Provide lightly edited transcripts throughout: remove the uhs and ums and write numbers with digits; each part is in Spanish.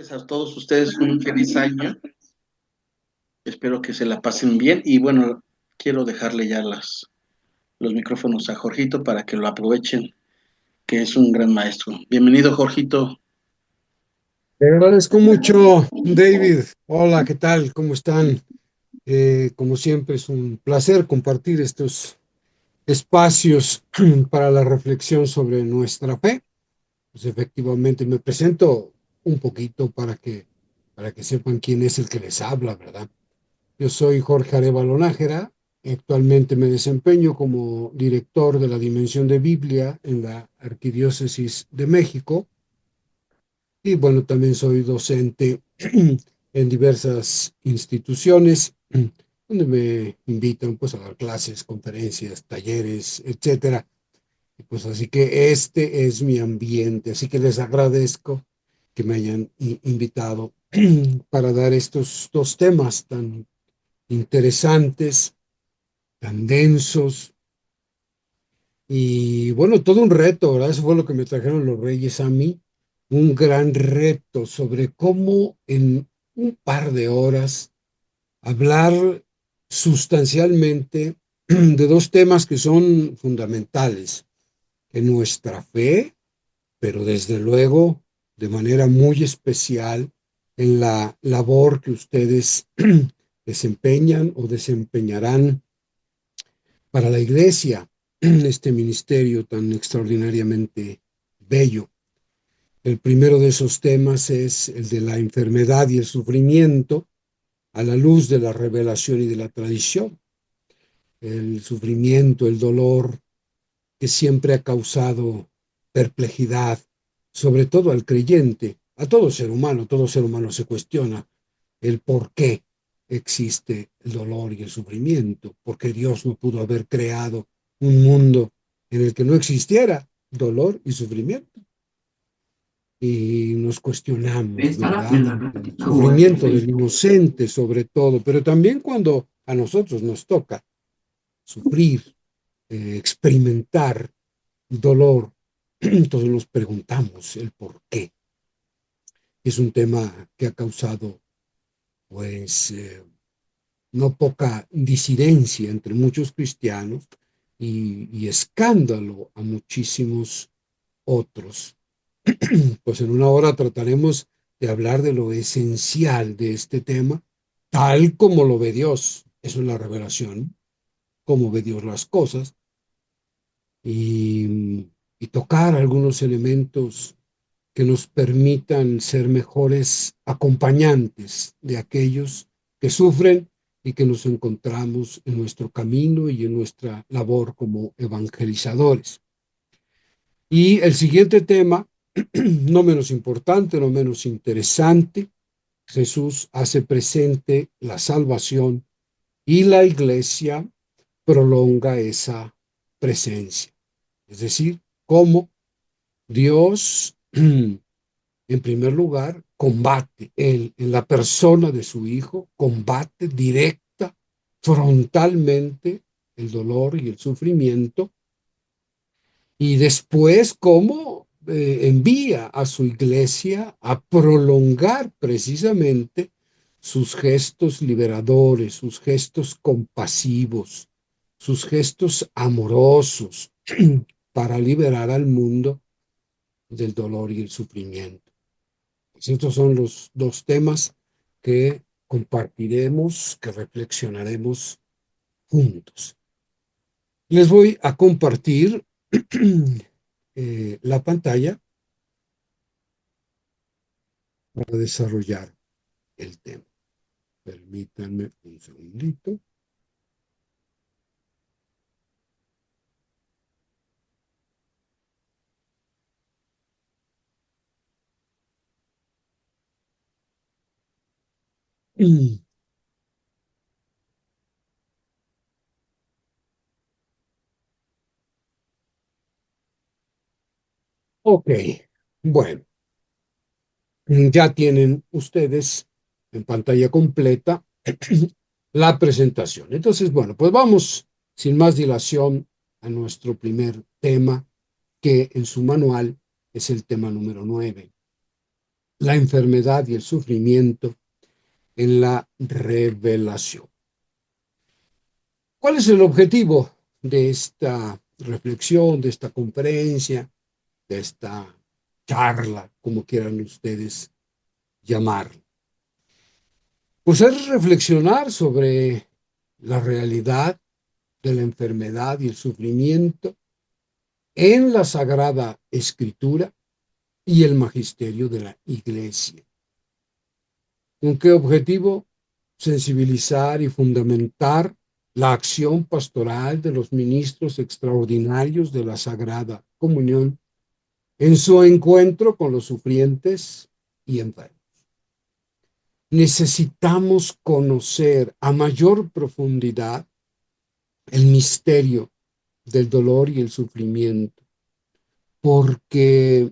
desearles a todos ustedes un feliz año. Espero que se la pasen bien y bueno, quiero dejarle ya los micrófonos a Jorgito para que lo aprovechen, que es un gran maestro. Bienvenido, Jorgito. Te agradezco mucho, David. Hola, ¿qué tal? ¿Cómo están? Como siempre, es un placer compartir estos espacios para la reflexión sobre nuestra fe. Pues efectivamente me presento un poquito para que sepan quién es el que les habla, ¿verdad? Yo soy Jorge Arévalo Nájera. Actualmente me desempeño como director de la Dimensión de Biblia en la Arquidiócesis de México. Y bueno, también soy docente en diversas instituciones donde me invitan pues a dar clases, conferencias, talleres, etcétera. Y pues así que este es mi ambiente, así que les agradezco que me hayan invitado para dar estos dos temas tan interesantes, tan densos y bueno, todo un reto, ¿verdad? Eso fue lo que me trajeron los Reyes a mí, un gran reto sobre cómo en un par de horas hablar sustancialmente de dos temas que son fundamentales en nuestra fe, pero desde luego de manera muy especial en la labor que ustedes desempeñan o desempeñarán para la iglesia, este ministerio tan extraordinariamente bello. El primero de esos temas es el de la enfermedad y el sufrimiento a la luz de la revelación y de la tradición. El sufrimiento, el dolor que siempre ha causado perplejidad, sobre todo al creyente, a todo ser humano se cuestiona el por qué existe el dolor y el sufrimiento, porque Dios no pudo haber creado un mundo en el que no existiera dolor y sufrimiento. Y nos cuestionamos, ¿verdad? El sufrimiento del inocente sobre todo, pero también cuando a nosotros nos toca sufrir, experimentar dolor, entonces nos preguntamos el por qué. Es un tema que ha causado, pues, no poca disidencia entre muchos cristianos y escándalo a muchísimos otros. Pues en una hora trataremos de hablar de lo esencial de este tema, tal como lo ve Dios. Eso es la revelación, cómo ve Dios las cosas, y tocar algunos elementos que nos permitan ser mejores acompañantes de aquellos que sufren y que nos encontramos en nuestro camino y en nuestra labor como evangelizadores. Y el siguiente tema, no menos importante, no menos interesante, Jesús hace presente la salvación y la iglesia prolonga esa presencia. Es decir, cómo Dios, en primer lugar, combate, él, en la persona de su Hijo, combate directa, frontalmente el dolor y el sufrimiento, y después cómo envía a su iglesia a prolongar precisamente sus gestos liberadores, sus gestos compasivos, sus gestos amorosos para liberar al mundo del dolor y el sufrimiento. Pues estos son los dos temas que compartiremos, que reflexionaremos juntos. Les voy a compartir la pantalla para desarrollar el tema. Permítanme un segundito. Ok, bueno, ya tienen ustedes en pantalla completa la presentación. Entonces, bueno, pues vamos sin más dilación a nuestro primer tema, que en su manual es el tema número 9. la enfermedad y el sufrimiento en la revelación. ¿Cuál es el objetivo de esta reflexión, de esta conferencia, de esta charla, como quieran ustedes llamarla? Pues es reflexionar sobre la realidad de la enfermedad y el sufrimiento en la Sagrada Escritura y el magisterio de la Iglesia. ¿Con qué objetivo? Sensibilizar y fundamentar la acción pastoral de los ministros extraordinarios de la Sagrada Comunión en su encuentro con los sufrientes y enfermos. Necesitamos conocer a mayor profundidad el misterio del dolor y el sufrimiento, porque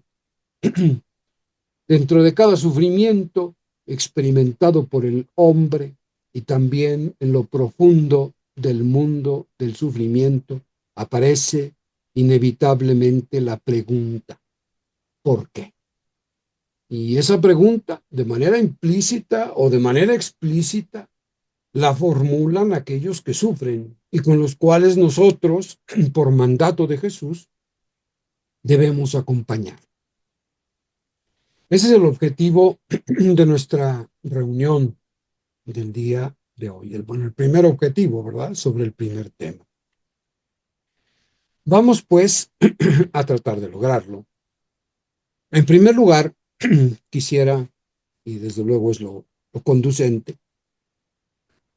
dentro de cada sufrimiento experimentado por el hombre y también en lo profundo del mundo del sufrimiento, aparece inevitablemente la pregunta, ¿por qué? Y esa pregunta, de manera implícita o de manera explícita, la formulan aquellos que sufren y con los cuales nosotros, por mandato de Jesús, debemos acompañar. Ese es el objetivo de nuestra reunión del día de hoy. El primer objetivo, ¿verdad? Sobre el primer tema. Vamos, pues, a tratar de lograrlo. En primer lugar, quisiera, y desde luego es lo conducente,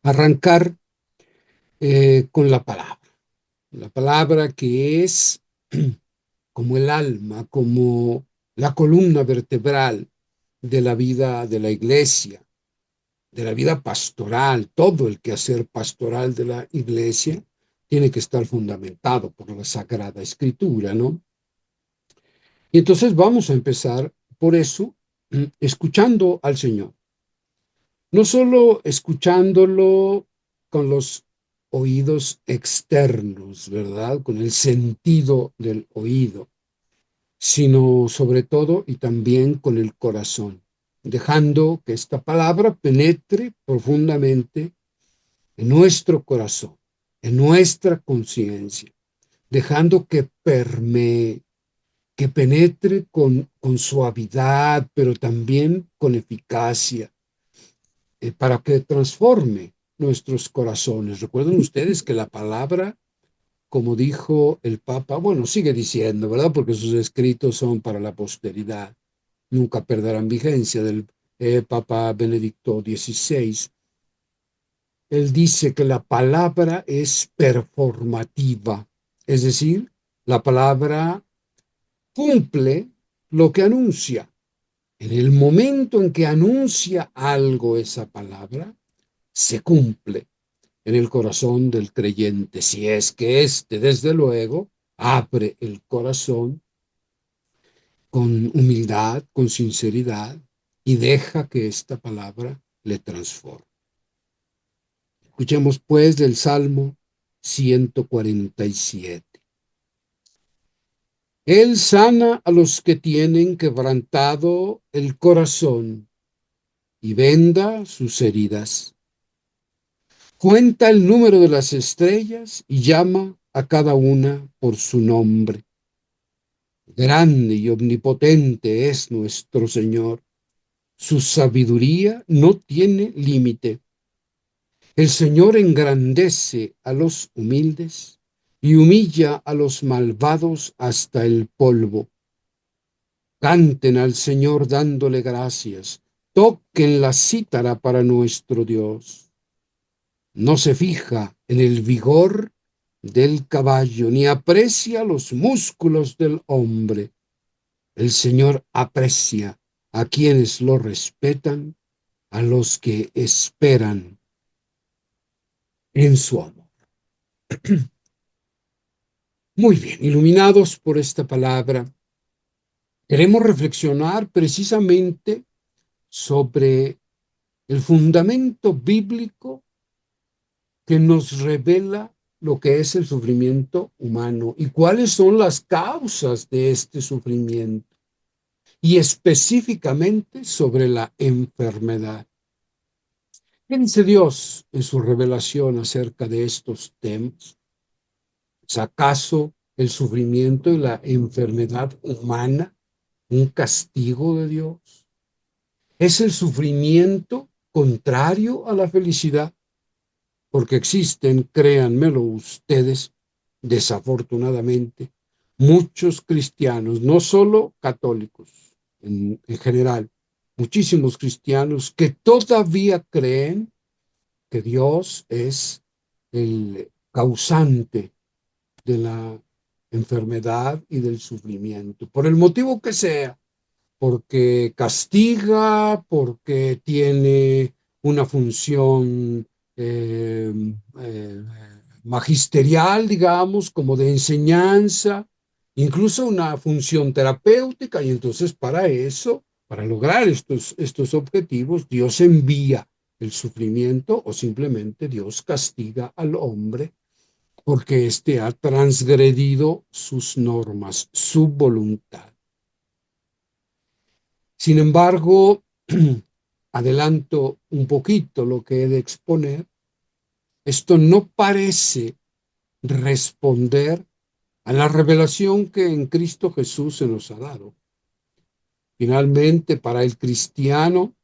arrancar con la palabra. La palabra que es como el alma, como la columna vertebral de la vida de la iglesia, de la vida pastoral. Todo el quehacer pastoral de la iglesia tiene que estar fundamentado por la Sagrada Escritura, ¿no? Y entonces vamos a empezar por eso, escuchando al Señor. No solo escuchándolo con los oídos externos, ¿verdad? Con el sentido del oído, sino sobre todo y también con el corazón, dejando que esta palabra penetre profundamente en nuestro corazón, en nuestra conciencia, dejando que permee, que penetre con suavidad, pero también con eficacia, para que transforme nuestros corazones. Recuerden ustedes que la palabra, como dijo el Papa, bueno, sigue diciendo, ¿verdad? Porque sus escritos son para la posteridad, nunca perderán vigencia, del Papa Benedicto XVI. Él dice que la palabra es performativa, es decir, la palabra cumple lo que anuncia. En el momento en que anuncia algo esa palabra, se cumple en el corazón del creyente, si es que éste, desde luego, abre el corazón con humildad, con sinceridad, y deja que esta palabra le transforme. Escuchemos pues del Salmo 147. Él sana a los que tienen quebrantado el corazón y venda sus heridas. Cuenta el número de las estrellas y llama a cada una por su nombre. Grande y omnipotente es nuestro Señor. Su sabiduría no tiene límite. El Señor engrandece a los humildes y humilla a los malvados hasta el polvo. Canten al Señor dándole gracias. Toquen la cítara para nuestro Dios. No se fija en el vigor del caballo, ni aprecia los músculos del hombre. El Señor aprecia a quienes lo respetan, a los que esperan en su amor. Muy bien, iluminados por esta palabra, queremos reflexionar precisamente sobre el fundamento bíblico que nos revela lo que es el sufrimiento humano y cuáles son las causas de este sufrimiento. y específicamente sobre la enfermedad. ¿Qué dice Dios en su revelación acerca de estos temas? ¿Es acaso el sufrimiento y la enfermedad humana un castigo de Dios? ¿Es el sufrimiento contrario a la felicidad? Porque existen, créanmelo ustedes, desafortunadamente, muchos cristianos, no solo católicos en general, muchísimos cristianos que todavía creen que Dios es el causante de la enfermedad y del sufrimiento, por el motivo que sea, porque castiga, porque tiene una función eh, eh, magisterial, digamos, como de enseñanza, incluso una función terapéutica, y entonces para eso, para lograr estos objetivos, Dios envía el sufrimiento o simplemente Dios castiga al hombre porque éste ha transgredido sus normas, su voluntad. Sin embargo, adelanto un poquito lo que he de exponer, esto no parece responder a la revelación que en Cristo Jesús se nos ha dado. Finalmente, para el cristiano,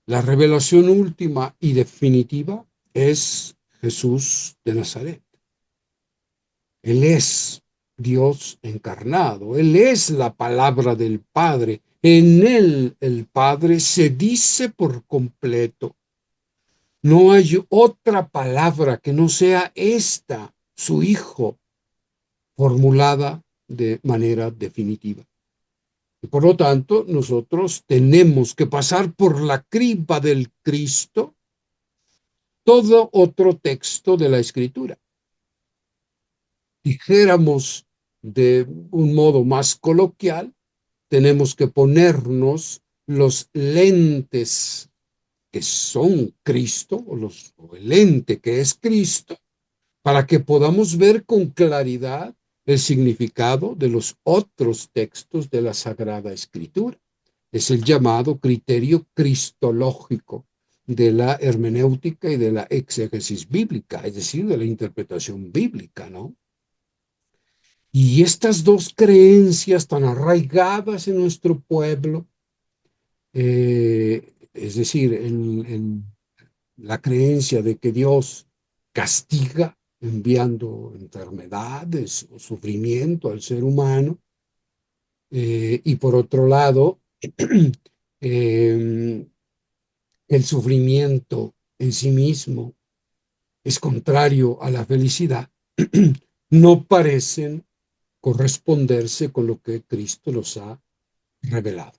la revelación última y definitiva es Jesús de Nazaret. Él es Dios encarnado, Él es la palabra del Padre. En Él el Padre se dice por completo. No hay otra palabra que no sea esta, su Hijo, formulada de manera definitiva. Y por lo tanto, nosotros tenemos que pasar por la criba del Cristo todo otro texto de la Escritura. Dijéramos de un modo más coloquial, tenemos que ponernos los lentes que son Cristo, o el lente que es Cristo, para que podamos ver con claridad el significado de los otros textos de la Sagrada Escritura. Es el llamado criterio cristológico de la hermenéutica y de la exégesis bíblica, es decir, de la interpretación bíblica, ¿no? Y estas dos creencias tan arraigadas en nuestro pueblo, es decir, la creencia de que Dios castiga enviando enfermedades o sufrimiento al ser humano, y por otro lado, eh, el sufrimiento en sí mismo es contrario a la felicidad, no parecen corresponderse con lo que Cristo nos ha revelado.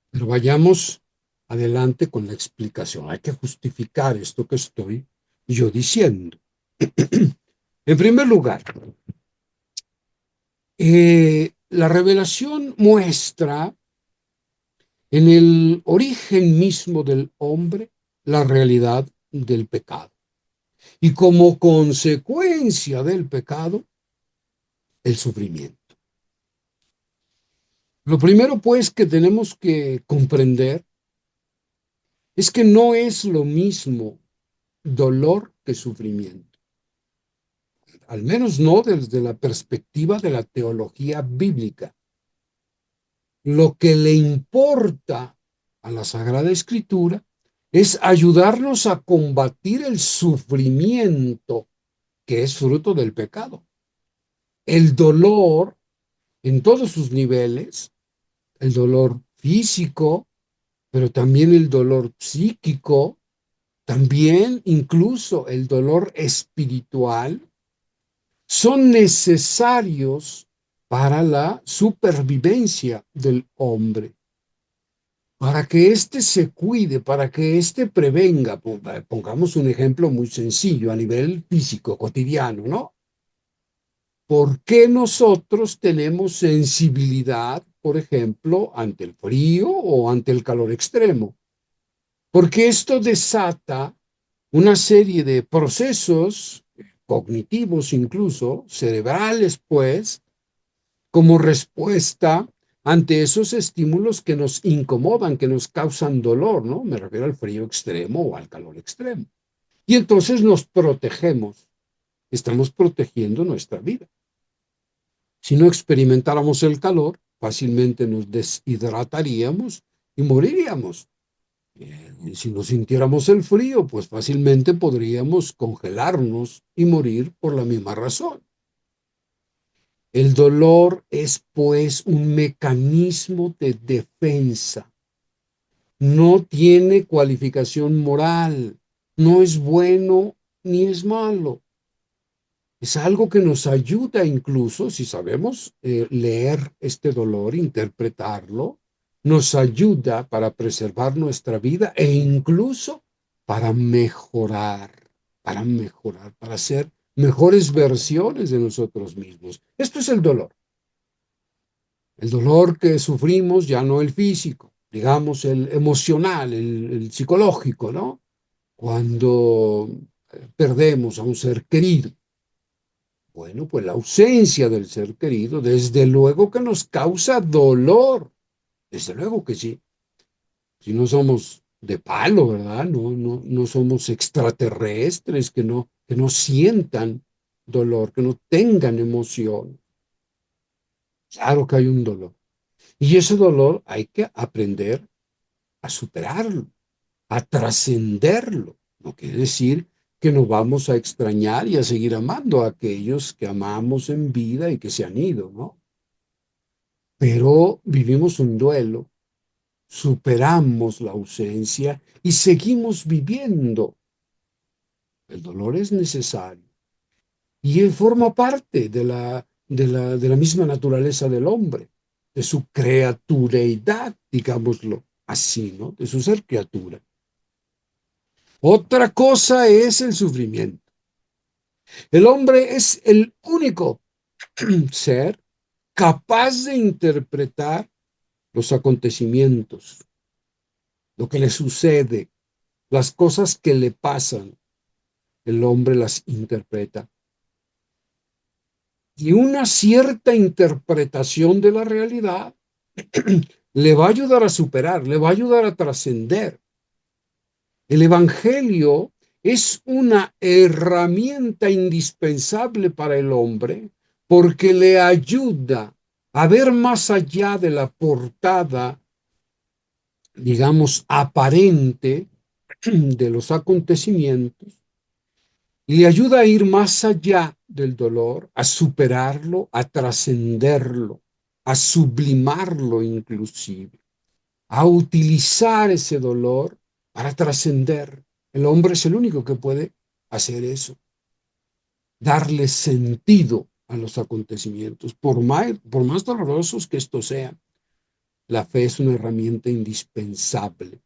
Pero vayamos adelante con la explicación. Hay que justificar esto que estoy yo diciendo. En primer lugar, la revelación muestra en el origen mismo del hombre la realidad del pecado. Y como consecuencia del pecado, el sufrimiento. Lo primero, pues, que tenemos que comprender es que no es lo mismo dolor que sufrimiento, al menos no desde la perspectiva de la teología bíblica. Lo que le importa a la Sagrada Escritura es ayudarnos a combatir el sufrimiento que es fruto del pecado. El dolor en todos sus niveles, el dolor físico, pero también el dolor psíquico, también incluso el dolor espiritual, son necesarios para la supervivencia del hombre, para que éste se cuide, para que éste prevenga. Pongamos un ejemplo muy sencillo a nivel físico, cotidiano, ¿no? ¿Por qué nosotros tenemos sensibilidad, por ejemplo, ante el frío o ante el calor extremo? Porque esto desata una serie de procesos cognitivos, incluso cerebrales, pues, como respuesta ante esos estímulos que nos incomodan, que nos causan dolor, ¿no? Me refiero al frío extremo o al calor extremo. Y entonces nos protegemos, estamos protegiendo nuestra vida. Si no experimentáramos el calor, fácilmente nos deshidrataríamos y moriríamos. Y si no sintiéramos el frío, pues fácilmente podríamos congelarnos y morir por la misma razón. El dolor es pues un mecanismo de defensa. No tiene cualificación moral. No es bueno ni es malo. Es algo que nos ayuda incluso, si sabemos leer este dolor, interpretarlo, nos ayuda para preservar nuestra vida e incluso para ser mejores versiones de nosotros mismos. Esto es el dolor que sufrimos, ya no el físico, digamos el emocional, el psicológico, ¿no? Cuando perdemos a un ser querido. Bueno, pues la ausencia del ser querido, desde luego que nos causa dolor, desde luego que sí. Si no somos de palo, ¿verdad? No somos extraterrestres que no sientan dolor, que no tengan emoción. Claro que hay un dolor. Y ese dolor hay que aprender a superarlo, a trascenderlo. No quiere decir que nos vamos a extrañar y a seguir amando a aquellos que amamos en vida y que se han ido, ¿no? Pero vivimos un duelo, superamos la ausencia y seguimos viviendo. El dolor es necesario y él forma parte de la misma naturaleza del hombre, de su creatureidad, digámoslo así, ¿no? De su ser criatura. Otra cosa es el sufrimiento. El hombre es el único ser capaz de interpretar los acontecimientos, lo que le sucede, las cosas que le pasan, el hombre las interpreta. Y una cierta interpretación de la realidad le va a ayudar a superar, le va a ayudar a trascender. El Evangelio es una herramienta indispensable para el hombre porque le ayuda a ver más allá de la portada, digamos, aparente de los acontecimientos, y le ayuda a ir más allá del dolor, a superarlo, a trascenderlo, a sublimarlo inclusive, a utilizar ese dolor para trascender. El hombre es el único que puede hacer eso, darle sentido a los acontecimientos, por más dolorosos que estos sean. La fe es una herramienta indispensable.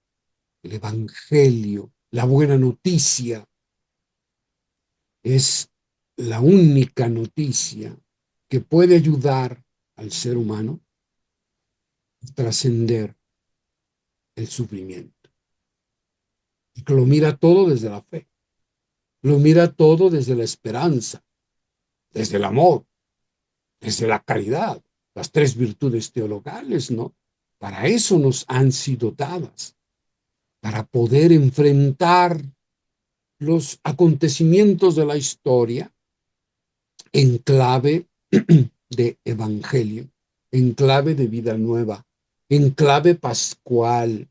El Evangelio, la buena noticia, es la única noticia que puede ayudar al ser humano a trascender el sufrimiento. Y que lo mira todo desde la fe, lo mira todo desde la esperanza, desde el amor, desde la caridad, las tres virtudes teologales, ¿no? Para eso nos han sido dadas, para poder enfrentar los acontecimientos de la historia en clave de evangelio, en clave de vida nueva, en clave pascual.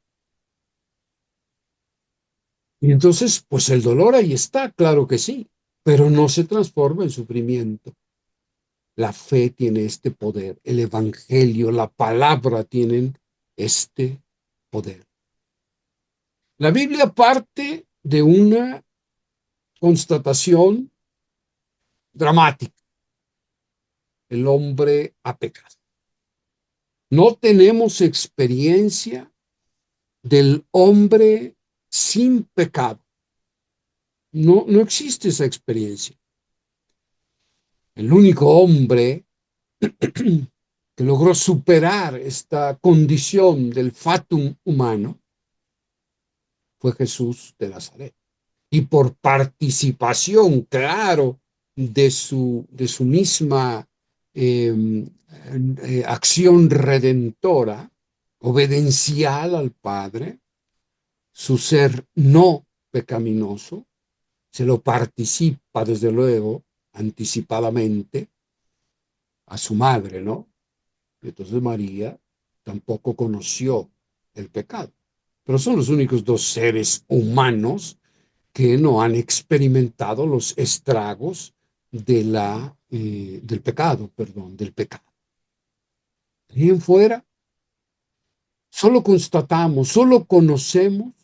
Y entonces, pues el dolor ahí está, claro que sí, pero no se transforma en sufrimiento. La fe tiene este poder, el evangelio, la palabra tienen este poder. La Biblia parte de una constatación dramática. El hombre ha pecado. No tenemos experiencia del hombre sin pecado. No existe esa experiencia. El único hombre que logró superar esta condición del fatum humano fue Jesús de Nazaret. Y por participación, claro, de su misma acción redentora, obediencial al Padre, su ser no pecaminoso, se lo participa desde luego anticipadamente a su madre, ¿no? Y entonces María tampoco conoció el pecado. Pero son los únicos dos seres humanos que no han experimentado los estragos del pecado, perdón, del pecado. Y en fuera, solo constatamos, solo conocemos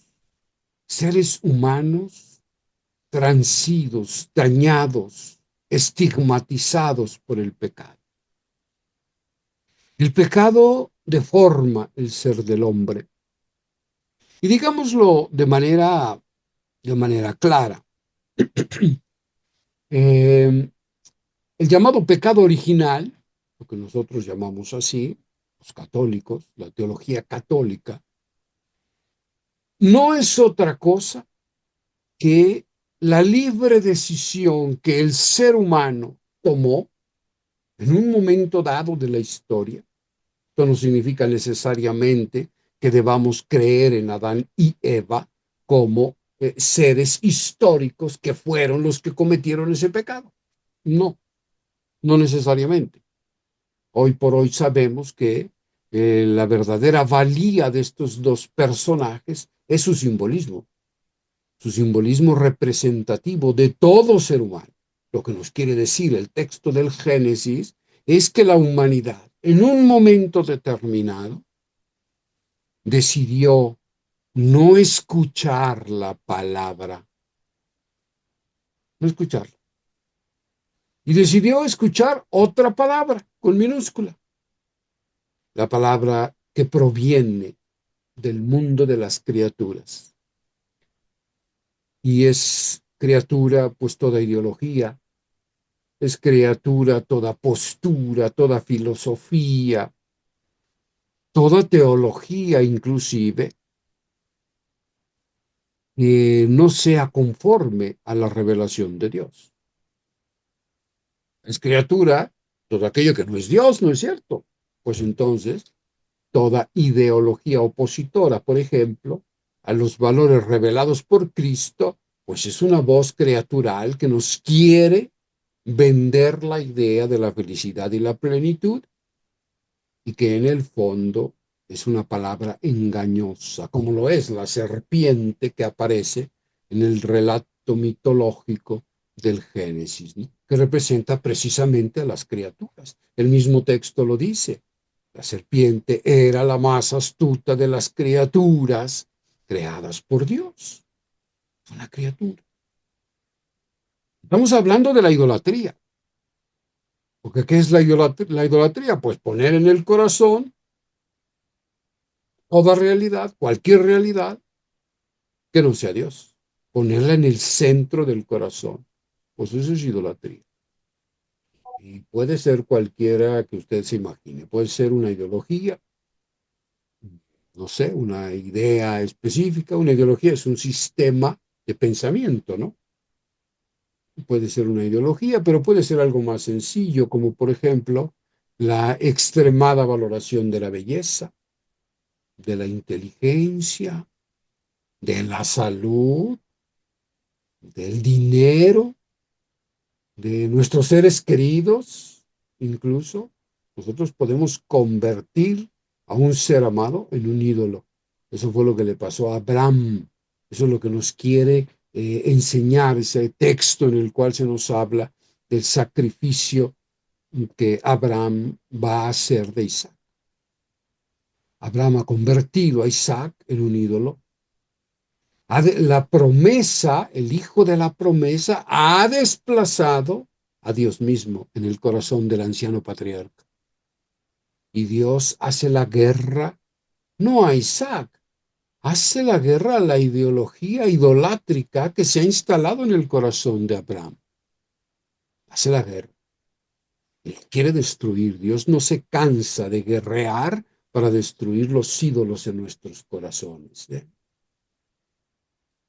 seres humanos transidos, dañados, estigmatizados por el pecado. El pecado deforma el ser del hombre. Y digámoslo de manera clara, eh, el llamado pecado original, lo que nosotros llamamos así, los católicos, la teología católica, no es otra cosa que la libre decisión que el ser humano tomó en un momento dado de la historia. Esto no significa necesariamente que debamos creer en Adán y Eva como seres históricos que fueron los que cometieron ese pecado. No, no necesariamente. Hoy por hoy sabemos que la verdadera valía de estos dos personajes es su simbolismo representativo de todo ser humano. Lo que nos quiere decir el texto del Génesis es que la humanidad, en un momento determinado, decidió no escuchar la palabra, no escucharla, y decidió escuchar otra palabra con minúscula, la palabra que proviene del mundo de las criaturas. Y es criatura, pues toda ideología, es criatura toda postura, toda filosofía, toda teología inclusive, que no sea conforme a la revelación de Dios. Es criatura todo aquello que no es Dios, ¿no es cierto? Pues entonces, toda ideología opositora, por ejemplo, a los valores revelados por Cristo, pues es una voz creatural que nos quiere vender la idea de la felicidad y la plenitud y que en el fondo es una palabra engañosa, como lo es la serpiente que aparece en el relato mitológico del Génesis, ¿no? Que representa precisamente a las criaturas. El mismo texto lo dice. La serpiente era la más astuta de las criaturas creadas por Dios. Una criatura. Estamos hablando de la idolatría. Porque ¿qué es la idolatría? La idolatría? Pues poner en el corazón toda realidad, cualquier realidad que no sea Dios. Ponerla en el centro del corazón. Pues eso es idolatría. Y puede ser cualquiera que usted se imagine. Puede ser una ideología, no sé, una idea específica. Una ideología es un sistema de pensamiento, ¿no? Puede ser una ideología, pero puede ser algo más sencillo, como por ejemplo la extremada valoración de la belleza, de la inteligencia, de la salud, del dinero, de nuestros seres queridos, incluso. Nosotros podemos convertir a un ser amado en un ídolo. Eso fue lo que le pasó a Abraham. Eso es lo que nos quiere enseñar ese texto en el cual se nos habla del sacrificio que Abraham va a hacer de Isaac. Abraham ha convertido a Isaac en un ídolo. La promesa, el hijo de la promesa, ha desplazado a Dios mismo en el corazón del anciano patriarca. Y Dios hace la guerra, no a Isaac, hace la guerra a la ideología idolátrica que se ha instalado en el corazón de Abraham. Hace la guerra. Él quiere destruir. Dios no se cansa de guerrear para destruir los ídolos en nuestros corazones.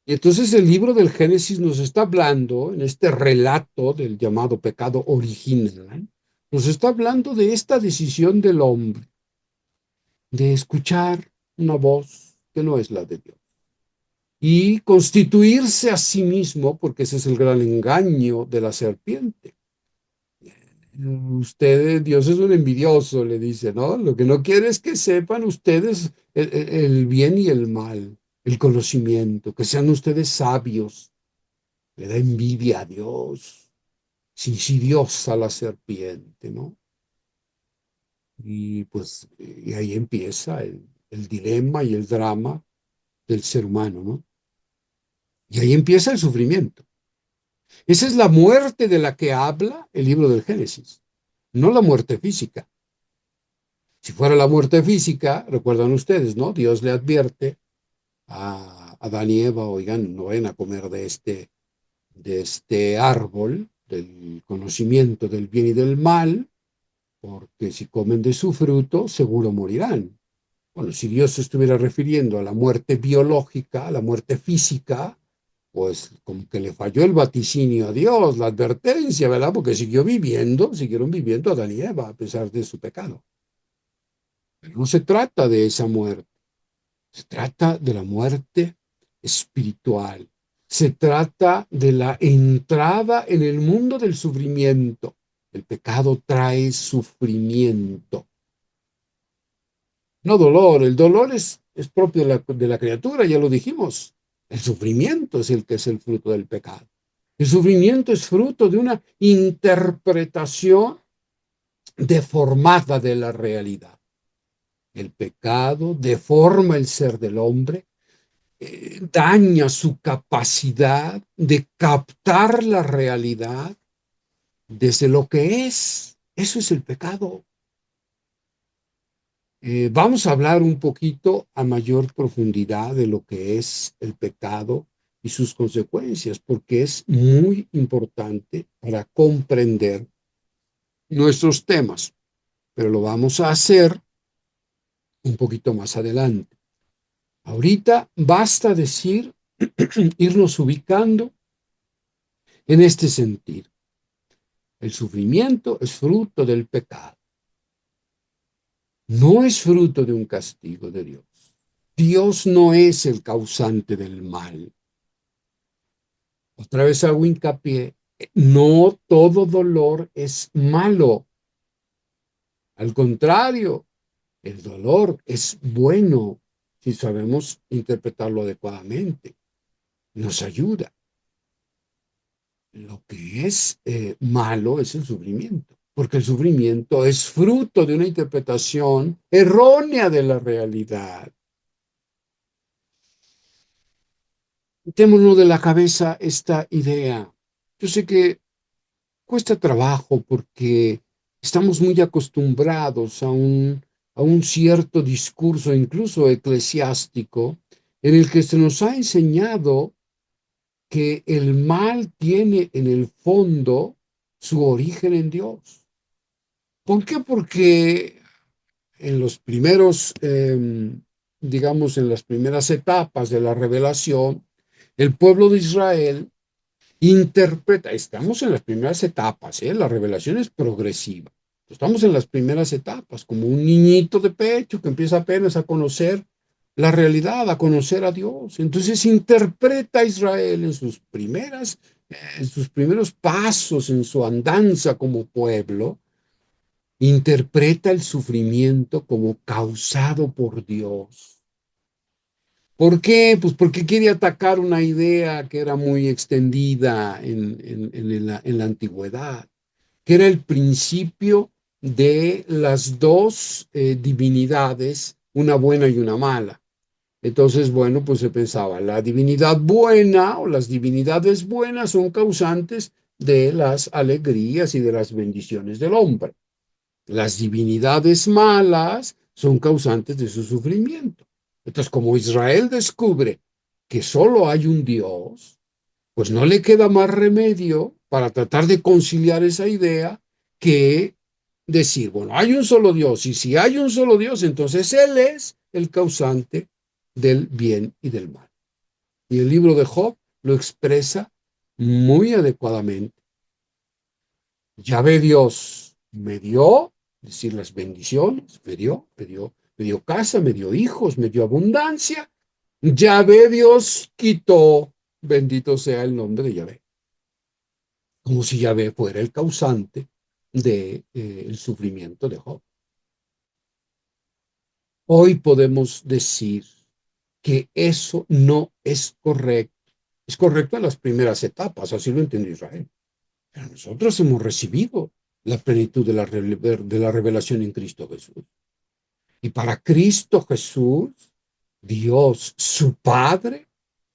Y entonces el libro del Génesis nos está hablando, en este relato del llamado pecado original, Nos está hablando de esta decisión del hombre, de escuchar una voz que no es la de Dios y constituirse a sí mismo, porque ese es el gran engaño de la serpiente. Usted, Dios es un envidioso, le dice, ¿no? Lo que no quiere es que sepan ustedes el bien y el mal, el conocimiento, que sean ustedes sabios. Le da envidia a Dios, es insidiosa la serpiente, ¿no? Y pues y ahí empieza el dilema y el drama del ser humano, ¿no? Y ahí empieza el sufrimiento. Esa es la muerte de la que habla el libro del Génesis, no la muerte física. Si fuera la muerte física, recuerdan ustedes, ¿no? Dios le advierte a Adán y Eva, oigan, no vayan a comer de este árbol, del conocimiento del bien y del mal, porque si comen de su fruto, seguro morirán. Bueno, si Dios se estuviera refiriendo a la muerte biológica, a la muerte física, pues como que le falló el vaticinio a Dios, la advertencia, ¿verdad? Porque siguieron viviendo Adán y Eva a pesar de su pecado. Pero no se trata de esa muerte, se trata de la muerte espiritual, se trata de la entrada en el mundo del sufrimiento. El pecado trae sufrimiento, no dolor. El dolor es propio de la criatura, ya lo dijimos. El sufrimiento es el que es el fruto del pecado. El sufrimiento es fruto de una interpretación deformada de la realidad. El pecado deforma el ser del hombre, daña su capacidad de captar la realidad desde lo que es. Eso es el pecado. Vamos a hablar un poquito a mayor profundidad de lo que es el pecado y sus consecuencias, porque es muy importante para comprender nuestros temas, pero lo vamos a hacer un poquito más adelante. Ahorita basta decir, irnos ubicando en este sentido. El sufrimiento es fruto del pecado, no es fruto de un castigo de Dios. Dios no es el causante del mal. Otra vez hago hincapié, no todo dolor es malo. Al contrario, el dolor es bueno si sabemos interpretarlo adecuadamente. Nos ayuda. Lo que es malo es el sufrimiento, porque el sufrimiento es fruto de una interpretación errónea de la realidad. Quitémonos de la cabeza esta idea. Yo sé que cuesta trabajo porque estamos muy acostumbrados a un cierto discurso, incluso eclesiástico, en el que se nos ha enseñado que el mal tiene en el fondo su origen en Dios. ¿Por qué? Porque en los primeros, digamos, en las primeras etapas de la revelación, el pueblo de Israel interpreta, estamos en las primeras etapas, la revelación es progresiva. Estamos en las primeras etapas, como un niñito de pecho que empieza apenas a conocer la realidad, a conocer a Dios. Entonces interpreta a Israel en sus primeros pasos, en su andanza como pueblo, interpreta el sufrimiento como causado por Dios. ¿Por qué? Pues porque quiere atacar una idea que era muy extendida en la antigüedad, que era el principio de las dos divinidades, una buena y una mala. Entonces, bueno, pues se pensaba, la divinidad buena o las divinidades buenas son causantes de las alegrías y de las bendiciones del hombre. Las divinidades malas son causantes de su sufrimiento. Entonces, como Israel descubre que solo hay un Dios, pues no le queda más remedio para tratar de conciliar esa idea que decir, bueno, hay un solo Dios, y si hay un solo Dios, entonces Él es el causante del bien y del mal. Y el libro de Job lo expresa muy adecuadamente. Ya ve Dios Me dio, decir las bendiciones, me dio casa, me dio hijos, me dio abundancia. Yahvé Dios quitó, bendito sea el nombre de Yahvé. Como si Yahvé fuera el causante de, el sufrimiento de Job. Hoy podemos decir que eso no es correcto. Es correcto en las primeras etapas, así lo entendió Israel. Pero nosotros hemos recibido la plenitud de la revelación en Cristo Jesús. Y para Cristo Jesús, Dios, su Padre,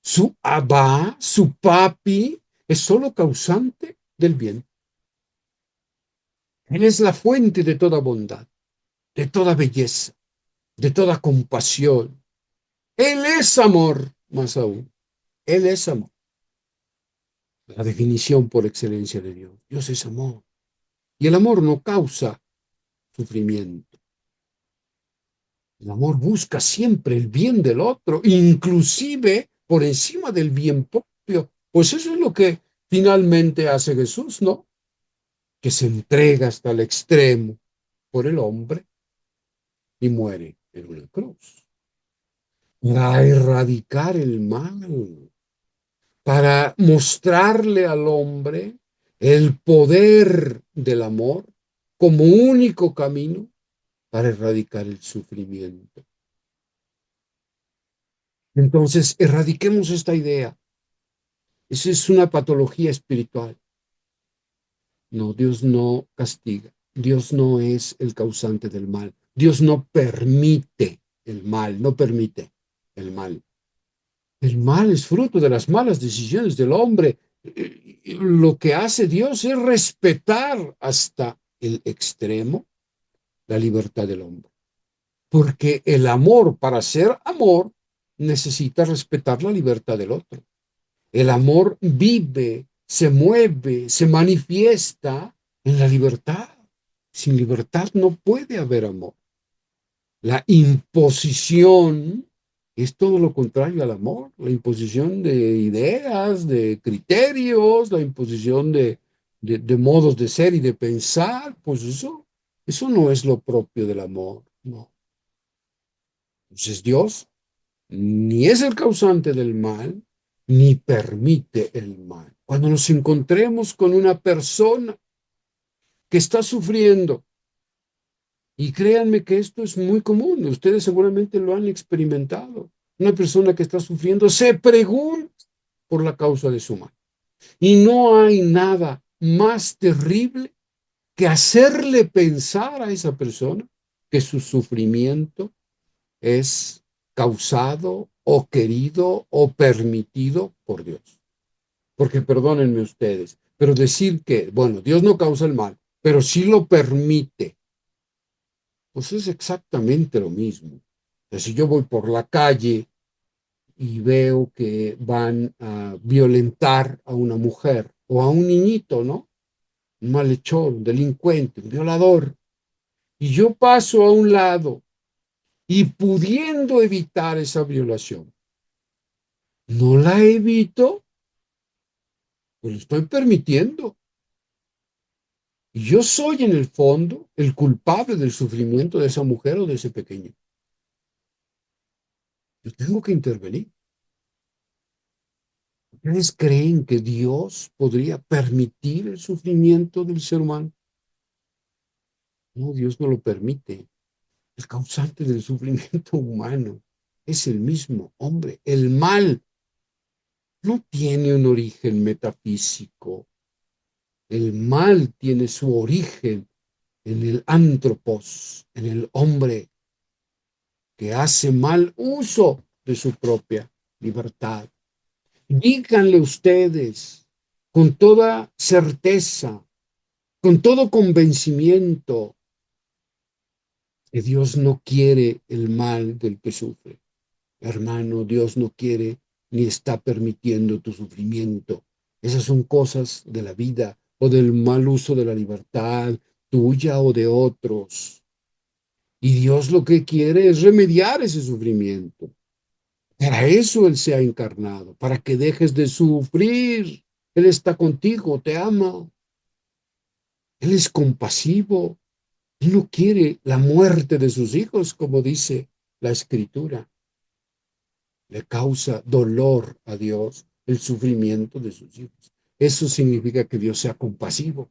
su Abba, su Papi, es solo causante del bien. Él es la fuente de toda bondad, de toda belleza, de toda compasión. Él es amor, más aún. Él es amor. La definición por excelencia de Dios. Dios es amor. Y el amor no causa sufrimiento. El amor busca siempre el bien del otro, inclusive por encima del bien propio. Pues eso es lo que finalmente hace Jesús, ¿no? Que se entrega hasta el extremo por el hombre y muere en una cruz. Para erradicar el mal, para mostrarle al hombre el poder del amor como único camino para erradicar el sufrimiento. Entonces, erradiquemos esta idea. Esa es una patología espiritual. No, Dios no castiga. Dios no es el causante del mal. Dios no permite el mal, no permite el mal. El mal es fruto de las malas decisiones del hombre. Lo que hace Dios es respetar hasta el extremo la libertad del hombre. Porque el amor, para ser amor, necesita respetar la libertad del otro. El amor vive, se mueve, se manifiesta en la libertad. Sin libertad no puede haber amor. La imposición es todo lo contrario al amor. La imposición de ideas, de criterios, la imposición de modos de ser y de pensar, pues eso no es lo propio del amor. No. Entonces Dios ni es el causante del mal, ni permite el mal. Cuando nos encontremos con una persona que está sufriendo, y créanme que esto es muy común, ustedes seguramente lo han experimentado, una persona que está sufriendo se pregunta por la causa de su mal. Y no hay nada más terrible que hacerle pensar a esa persona que su sufrimiento es causado o querido o permitido por Dios. Porque perdónenme ustedes, pero decir que, bueno, Dios no causa el mal, pero sí lo permite, pues es exactamente lo mismo. Entonces, si yo voy por la calle y veo que van a violentar a una mujer o a un niñito, ¿no? Un malhechor, un delincuente, un violador, y yo paso a un lado y pudiendo evitar esa violación, no la evito, pues lo estoy permitiendo. Y yo soy en el fondo el culpable del sufrimiento de esa mujer o de ese pequeño. Yo tengo que intervenir. ¿Ustedes creen que Dios podría permitir el sufrimiento del ser humano? No, Dios no lo permite. El causante del sufrimiento humano es el mismo hombre. El mal no tiene un origen metafísico. El mal tiene su origen en el antropos, en el hombre que hace mal uso de su propia libertad. Díganle ustedes con toda certeza, con todo convencimiento, que Dios no quiere el mal del que sufre. Hermano, Dios no quiere ni está permitiendo tu sufrimiento. Esas son cosas de la vida o del mal uso de la libertad tuya o de otros. Y Dios lo que quiere es remediar ese sufrimiento. Para eso Él se ha encarnado, para que dejes de sufrir. Él está contigo, te ama. Él es compasivo. Él no quiere la muerte de sus hijos, como dice la Escritura. Le causa dolor a Dios el sufrimiento de sus hijos. Eso significa que Dios sea compasivo.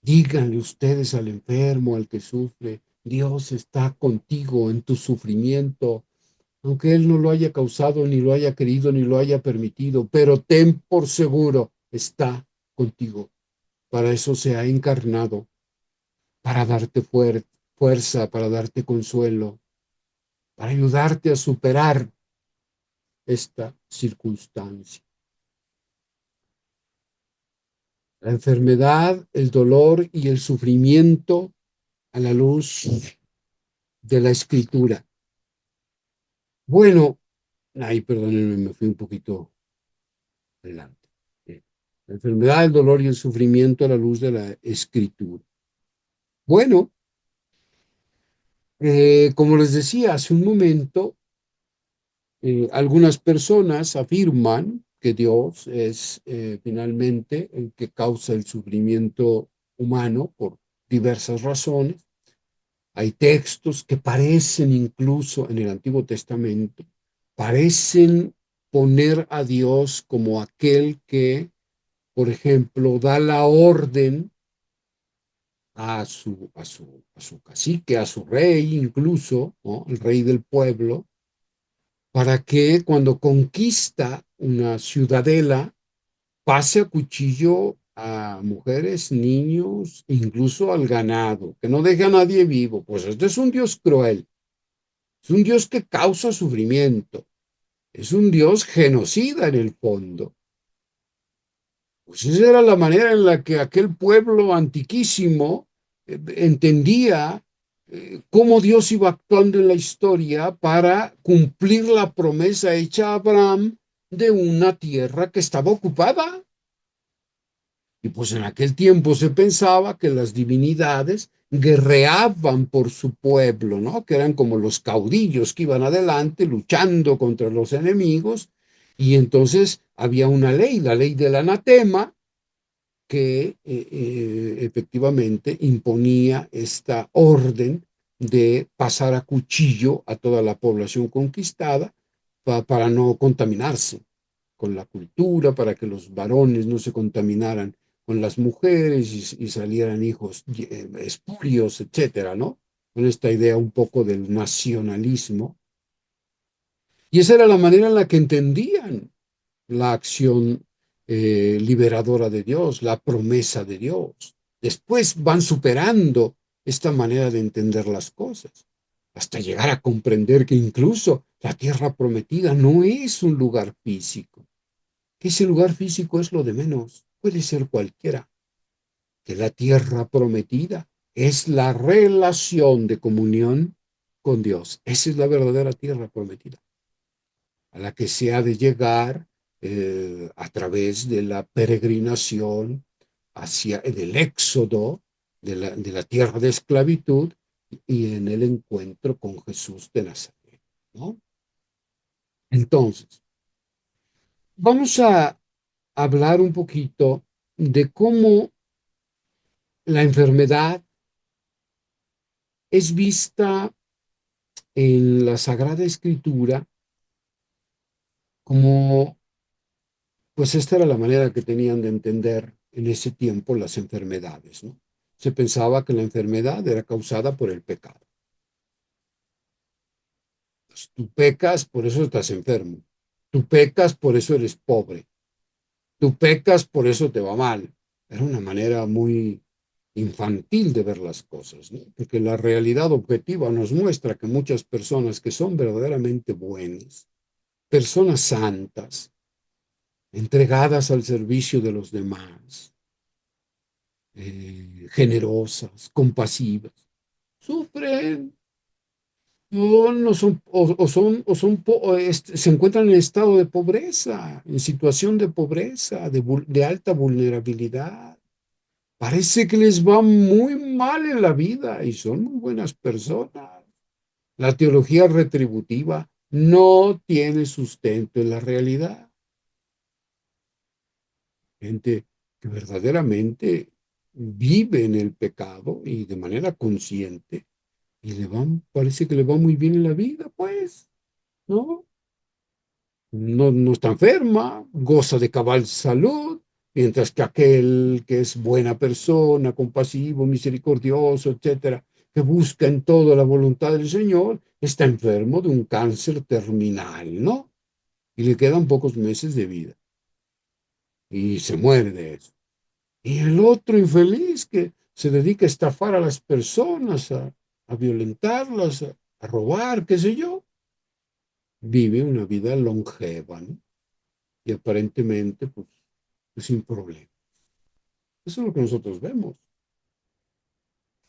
Díganle ustedes al enfermo, al que sufre, Dios está contigo en tu sufrimiento, aunque Él no lo haya causado, ni lo haya querido, ni lo haya permitido, pero ten por seguro, está contigo. Para eso se ha encarnado, para darte fuerza, para darte consuelo, para ayudarte a superar esta circunstancia. La enfermedad, el dolor y el sufrimiento a la luz de la Escritura. Bueno, ay, perdónenme, me fui un poquito adelante. La enfermedad, el dolor y el sufrimiento a la luz de la Escritura. Bueno, como les decía hace un momento, algunas personas afirman que Dios es finalmente el que causa el sufrimiento humano por diversas razones. Hay textos que parecen incluso en el Antiguo Testamento, parecen poner a Dios como aquel que, por ejemplo, da la orden a su cacique, a su rey incluso, ¿no? El rey del pueblo, para que cuando conquista una ciudadela pase a cuchillo a mujeres, niños, incluso al ganado, que no deje a nadie vivo. Pues este es un Dios cruel, es un Dios que causa sufrimiento, es un Dios genocida en el fondo. Pues esa era la manera en la que aquel pueblo antiquísimo entendía cómo Dios iba actuando en la historia para cumplir la promesa hecha a Abraham de una tierra que estaba ocupada. Y pues en aquel tiempo se pensaba que las divinidades guerreaban por su pueblo, ¿no? Que eran como los caudillos que iban adelante luchando contra los enemigos. Y entonces había una ley, la ley del anatema, que efectivamente imponía esta orden de pasar a cuchillo a toda la población conquistada para no contaminarse con la cultura, para que los varones no se contaminaran con las mujeres y salieran hijos espurios, etcétera, ¿no? Con esta idea un poco del nacionalismo. Y esa era la manera en la que entendían la acción liberadora de Dios, la promesa de Dios. Después van superando esta manera de entender las cosas, hasta llegar a comprender que incluso la tierra prometida no es un lugar físico, que ese lugar físico es lo de menos, puede ser cualquiera, que la tierra prometida es la relación de comunión con Dios. Esa es la verdadera tierra prometida, a la que se ha de llegar a través de la peregrinación hacia el éxodo de la tierra de esclavitud y en el encuentro con Jesús de Nazaret, ¿no? Entonces, vamos a hablar un poquito de cómo la enfermedad es vista en la Sagrada Escritura como, pues esta era la manera que tenían de entender en ese tiempo las enfermedades, ¿no? Se pensaba que la enfermedad era causada por el pecado. Pues, tú pecas, por eso estás enfermo. Tú pecas, por eso eres pobre. Tú pecas, por eso te va mal. Era una manera muy infantil de ver las cosas, ¿no? Porque la realidad objetiva nos muestra que muchas personas que son verdaderamente buenas, personas santas, entregadas al servicio de los demás, generosas, compasivas, sufren no son, se encuentran en estado de pobreza, en situación de pobreza, de alta vulnerabilidad. Parece que les va muy mal en la vida y son muy buenas personas. La teología retributiva no tiene sustento en la realidad. Gente que verdaderamente vive en el pecado y de manera consciente y parece que le va muy bien en la vida, pues, ¿no? No está enferma, goza de cabal salud, mientras que aquel que es buena persona, compasivo, misericordioso, etcétera, que busca en todo la voluntad del Señor, está enfermo de un cáncer terminal, ¿no? Y le quedan pocos meses de vida y se muere de eso. Y el otro infeliz que se dedica a estafar a las personas, a violentarlas, a robar, qué sé yo, vive una vida longeva, ¿no? Y aparentemente, pues, sin problema. Eso es lo que nosotros vemos.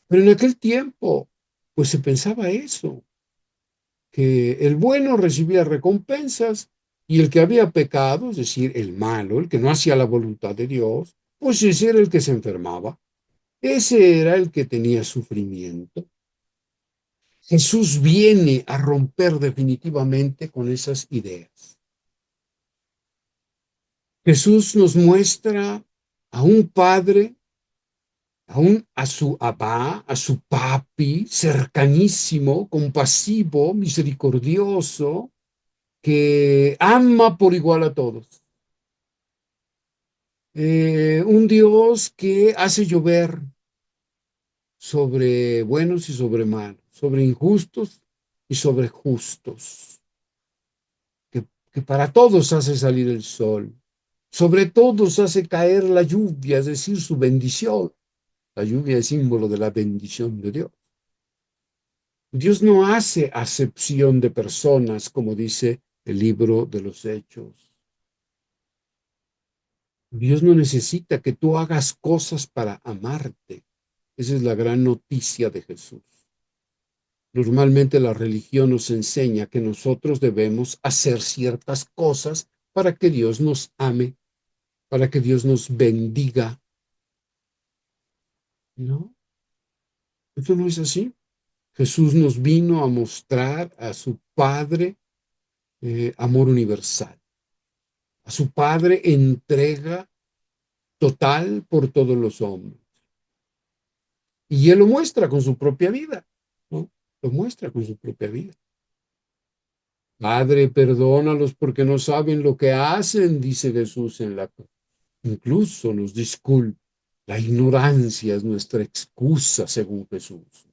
Pero en aquel tiempo, pues se pensaba eso, que el bueno recibía recompensas y el que había pecado, es decir, el malo, el que no hacía la voluntad de Dios, pues ese era el que se enfermaba, ese era el que tenía sufrimiento. Jesús viene a romper definitivamente con esas ideas. Jesús nos muestra a un padre, a su abá, a su papi, cercanísimo, compasivo, misericordioso, que ama por igual a todos. Un Dios que hace llover sobre buenos y sobre malos, sobre injustos y sobre justos, que para todos hace salir el sol, sobre todos hace caer la lluvia, es decir, su bendición. La lluvia es símbolo de la bendición de Dios. Dios no hace acepción de personas, como dice el libro de los Hechos. Dios no necesita que tú hagas cosas para amarte. Esa es la gran noticia de Jesús. Normalmente la religión nos enseña que nosotros debemos hacer ciertas cosas para que Dios nos ame, para que Dios nos bendiga. No, eso no es así. Jesús nos vino a mostrar a su Padre amor universal, a su Padre entrega total por todos los hombres. Y Él lo muestra con su propia vida, ¿no? Lo muestra con su propia vida. Padre, perdónalos porque no saben lo que hacen, dice Jesús en la cruz. Incluso nos disculpa. La ignorancia es nuestra excusa, según Jesús.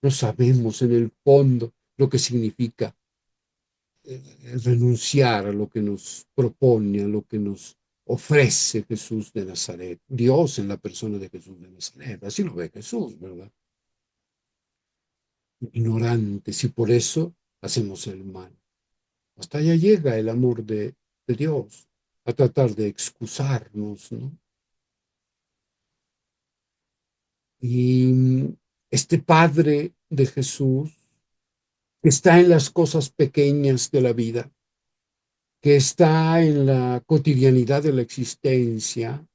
No sabemos en el fondo lo que significa renunciar a lo que nos propone, a lo que nos ofrece Jesús de Nazaret, Dios en la persona de Jesús de Nazaret. Así lo ve Jesús, ¿verdad? Ignorantes y por eso hacemos el mal. Hasta allá llega el amor de Dios, a tratar de excusarnos, ¿no? Y este Padre de Jesús, que está en las cosas pequeñas de la vida, que está en la cotidianidad de la existencia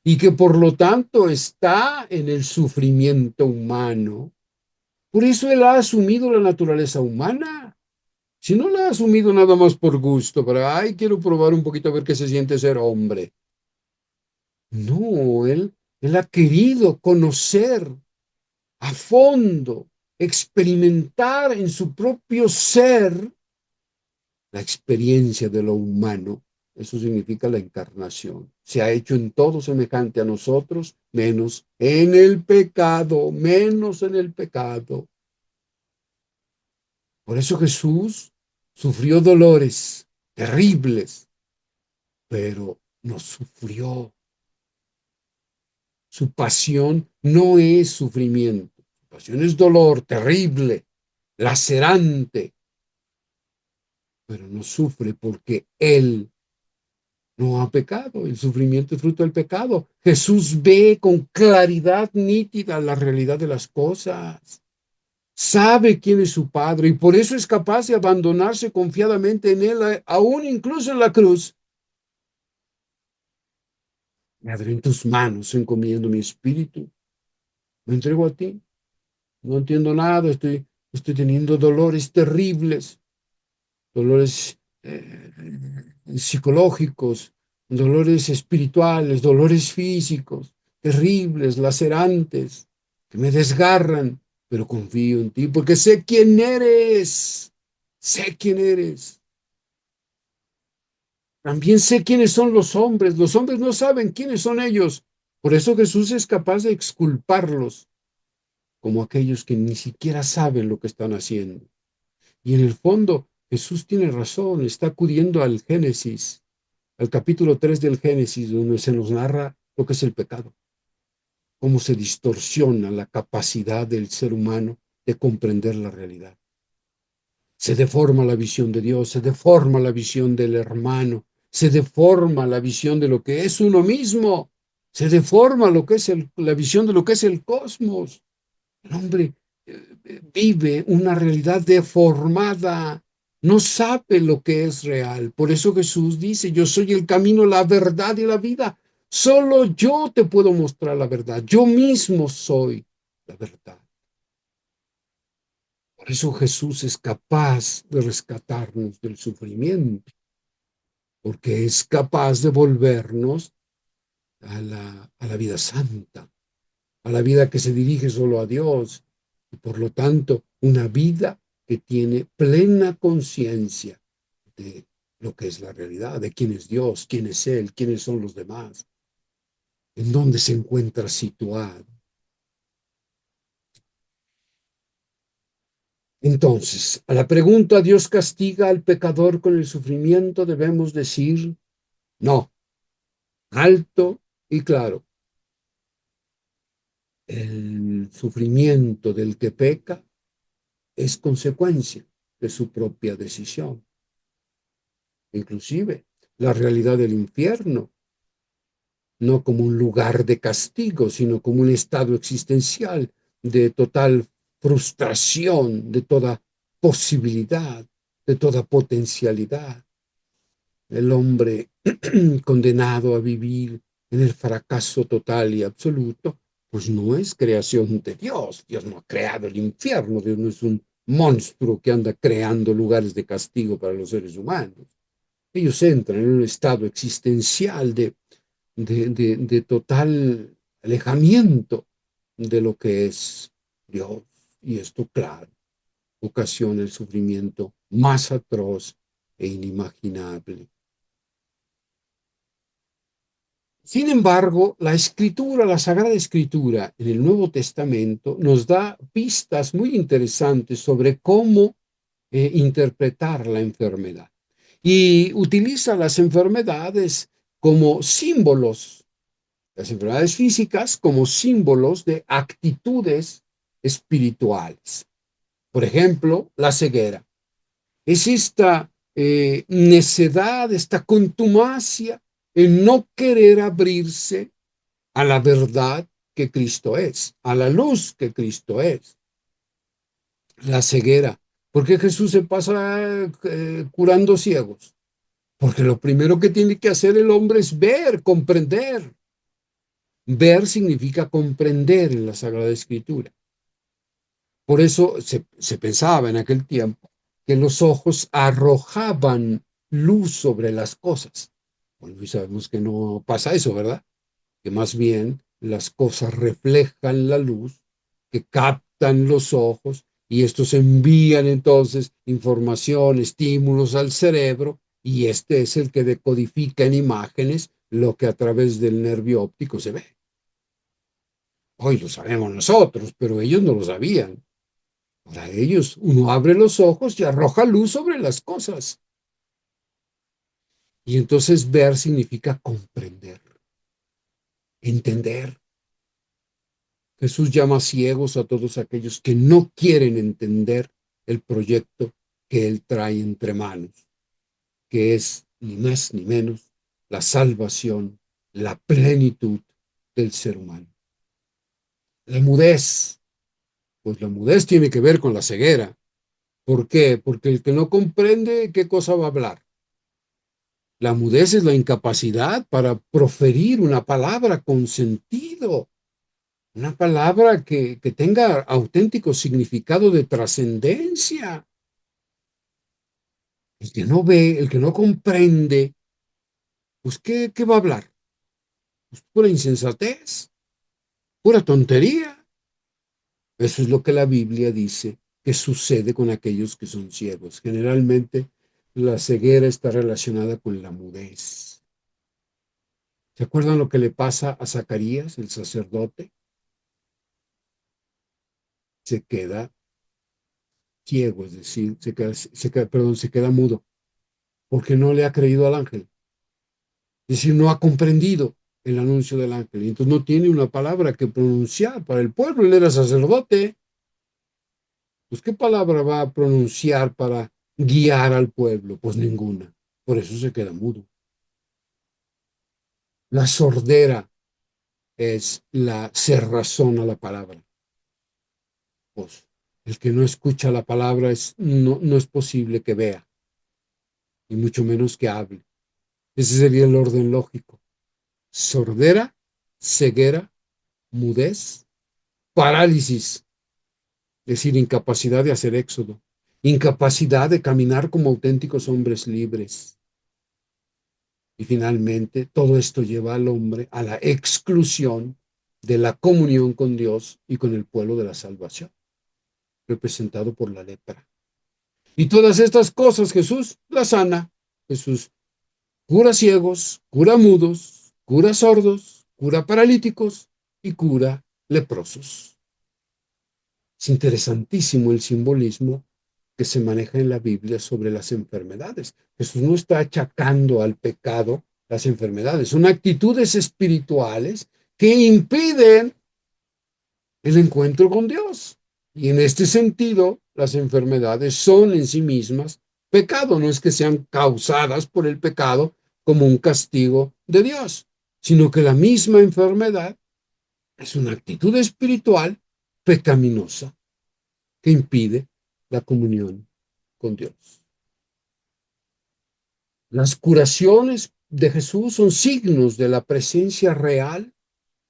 y que por lo tanto está en el sufrimiento humano. Por eso Él ha asumido la naturaleza humana. Si no la ha asumido nada más por gusto, para, ay, quiero probar un poquito a ver qué se siente ser hombre. No, él ha querido conocer a fondo, experimentar en su propio ser la experiencia de lo humano. Eso significa la encarnación. Se ha hecho en todo semejante a nosotros, menos en el pecado, menos en el pecado. Por eso Jesús sufrió dolores terribles, pero no sufrió. Su pasión no es sufrimiento. Su pasión es dolor terrible, lacerante, pero no sufre porque Él no ha pecado. El sufrimiento es fruto del pecado. Jesús ve con claridad nítida la realidad de las cosas. Sabe quién es su Padre y por eso es capaz de abandonarse confiadamente en Él, aún incluso en la cruz. Padre, en tus manos encomiendo mi espíritu. Me entrego a ti. No entiendo nada. Estoy teniendo dolores terribles, dolores psicológicos, dolores espirituales, dolores físicos, terribles, lacerantes, que me desgarran, pero confío en ti porque sé quién eres, sé quién eres. También sé quiénes son los hombres no saben quiénes son ellos. Por eso Jesús es capaz de exculparlos como aquellos que ni siquiera saben lo que están haciendo. Y en el fondo, Jesús tiene razón, está acudiendo al Génesis, al capítulo 3 del Génesis, donde se nos narra lo que es el pecado, cómo se distorsiona la capacidad del ser humano de comprender la realidad. Se deforma la visión de Dios, se deforma la visión del hermano, se deforma la visión de lo que es uno mismo, se deforma lo que es la visión de lo que es el cosmos. El hombre vive una realidad deformada, no sabe lo que es real. Por eso Jesús dice, yo soy el camino, la verdad y la vida. Solo yo te puedo mostrar la verdad. Yo mismo soy la verdad. Por eso Jesús es capaz de rescatarnos del sufrimiento, porque es capaz de volvernos a la vida santa, a la vida que se dirige solo a Dios, y por lo tanto una vida que tiene plena conciencia de lo que es la realidad, de quién es Dios, quién es Él, quiénes son los demás, en dónde se encuentra situado. Entonces, a la pregunta, ¿Dios castiga al pecador con el sufrimiento? Debemos decir no, alto y claro. El sufrimiento del que peca es consecuencia de su propia decisión. Inclusive, la realidad del infierno, no como un lugar de castigo, sino como un estado existencial de total frustración de toda posibilidad, de toda potencialidad. El hombre condenado a vivir en el fracaso total y absoluto, pues no es creación de Dios. Dios no ha creado el infierno, Dios no es un monstruo que anda creando lugares de castigo para los seres humanos. Ellos entran en un estado existencial de total alejamiento de lo que es Dios. Y esto, claro, ocasiona el sufrimiento más atroz e inimaginable. Sin embargo, la escritura, la Sagrada Escritura en el Nuevo Testamento nos da pistas muy interesantes sobre cómo interpretar la enfermedad. Y utiliza las enfermedades como símbolos, las enfermedades físicas como símbolos de actitudes espirituales. Por ejemplo, la ceguera. Es esta necedad, esta contumacia en no querer abrirse a la verdad que Cristo es, a la luz que Cristo es. La ceguera. ¿Por qué Jesús se pasa curando ciegos? Porque lo primero que tiene que hacer el hombre es ver, comprender. Ver significa comprender en la Sagrada Escritura. Por eso se pensaba en aquel tiempo que los ojos arrojaban luz sobre las cosas. Bueno, y sabemos que no pasa eso, ¿verdad? Que más bien las cosas reflejan la luz, que captan los ojos y estos envían entonces información, estímulos al cerebro y este es el que decodifica en imágenes lo que a través del nervio óptico se ve. Hoy lo sabemos nosotros, pero ellos no lo sabían. Para ellos, uno abre los ojos y arroja luz sobre las cosas. Y entonces ver significa comprender, entender. Jesús llama ciegos a todos aquellos que no quieren entender el proyecto que Él trae entre manos, que es ni más ni menos la salvación, la plenitud del ser humano. La mudez, pues la mudez tiene que ver con la ceguera. ¿Por qué? Porque el que no comprende, ¿qué cosa va a hablar? La mudez es la incapacidad para proferir una palabra con sentido, una palabra que tenga auténtico significado de trascendencia. El que no ve, el que no comprende, pues ¿qué va a hablar? Pues pura insensatez. Pura tontería. Eso es lo que la Biblia dice que sucede con aquellos que son ciegos. Generalmente la ceguera está relacionada con la mudez. ¿Se acuerdan lo que le pasa a Zacarías, el sacerdote? Se queda ciego, es decir, se queda mudo, porque no le ha creído al ángel. Es decir, no ha comprendido el anuncio del ángel. Y entonces no tiene una palabra que pronunciar para el pueblo. Él era sacerdote. Pues, ¿qué palabra va a pronunciar para guiar al pueblo? Pues ninguna. Por eso se queda mudo. La sordera es la cerrazón a la palabra. Pues el que no escucha la palabra no es posible que vea, y mucho menos que hable. Ese sería el orden lógico. Sordera, ceguera, mudez, parálisis, es decir, incapacidad de hacer éxodo, incapacidad de caminar como auténticos hombres libres. Y finalmente, todo esto lleva al hombre a la exclusión de la comunión con Dios y con el pueblo de la salvación, representado por la lepra. Y todas estas cosas Jesús las sana. Jesús cura ciegos, cura mudos, cura sordos, cura paralíticos y cura leprosos. Es interesantísimo el simbolismo que se maneja en la Biblia sobre las enfermedades. Jesús no está achacando al pecado las enfermedades, son actitudes espirituales que impiden el encuentro con Dios. Y en este sentido, las enfermedades son en sí mismas pecado, no es que sean causadas por el pecado como un castigo de Dios, sino que la misma enfermedad es una actitud espiritual pecaminosa que impide la comunión con Dios. Las curaciones de Jesús son signos de la presencia real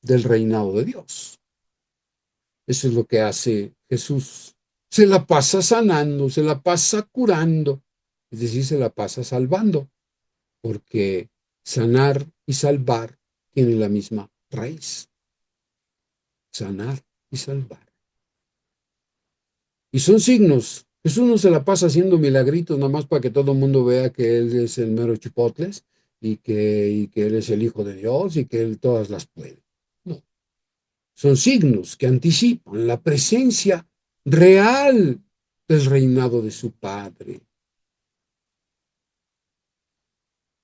del reinado de Dios. Eso es lo que hace Jesús. Se la pasa sanando, se la pasa curando, es decir, se la pasa salvando, porque sanar y salvar tienen la misma raíz. Sanar y salvar. Y son signos. Jesús no se la pasa haciendo milagritos nada más para que todo el mundo vea que Él es el mero chipotles y que Él es el Hijo de Dios y que Él todas las puede. No. Son signos que anticipan la presencia real del reinado de su Padre.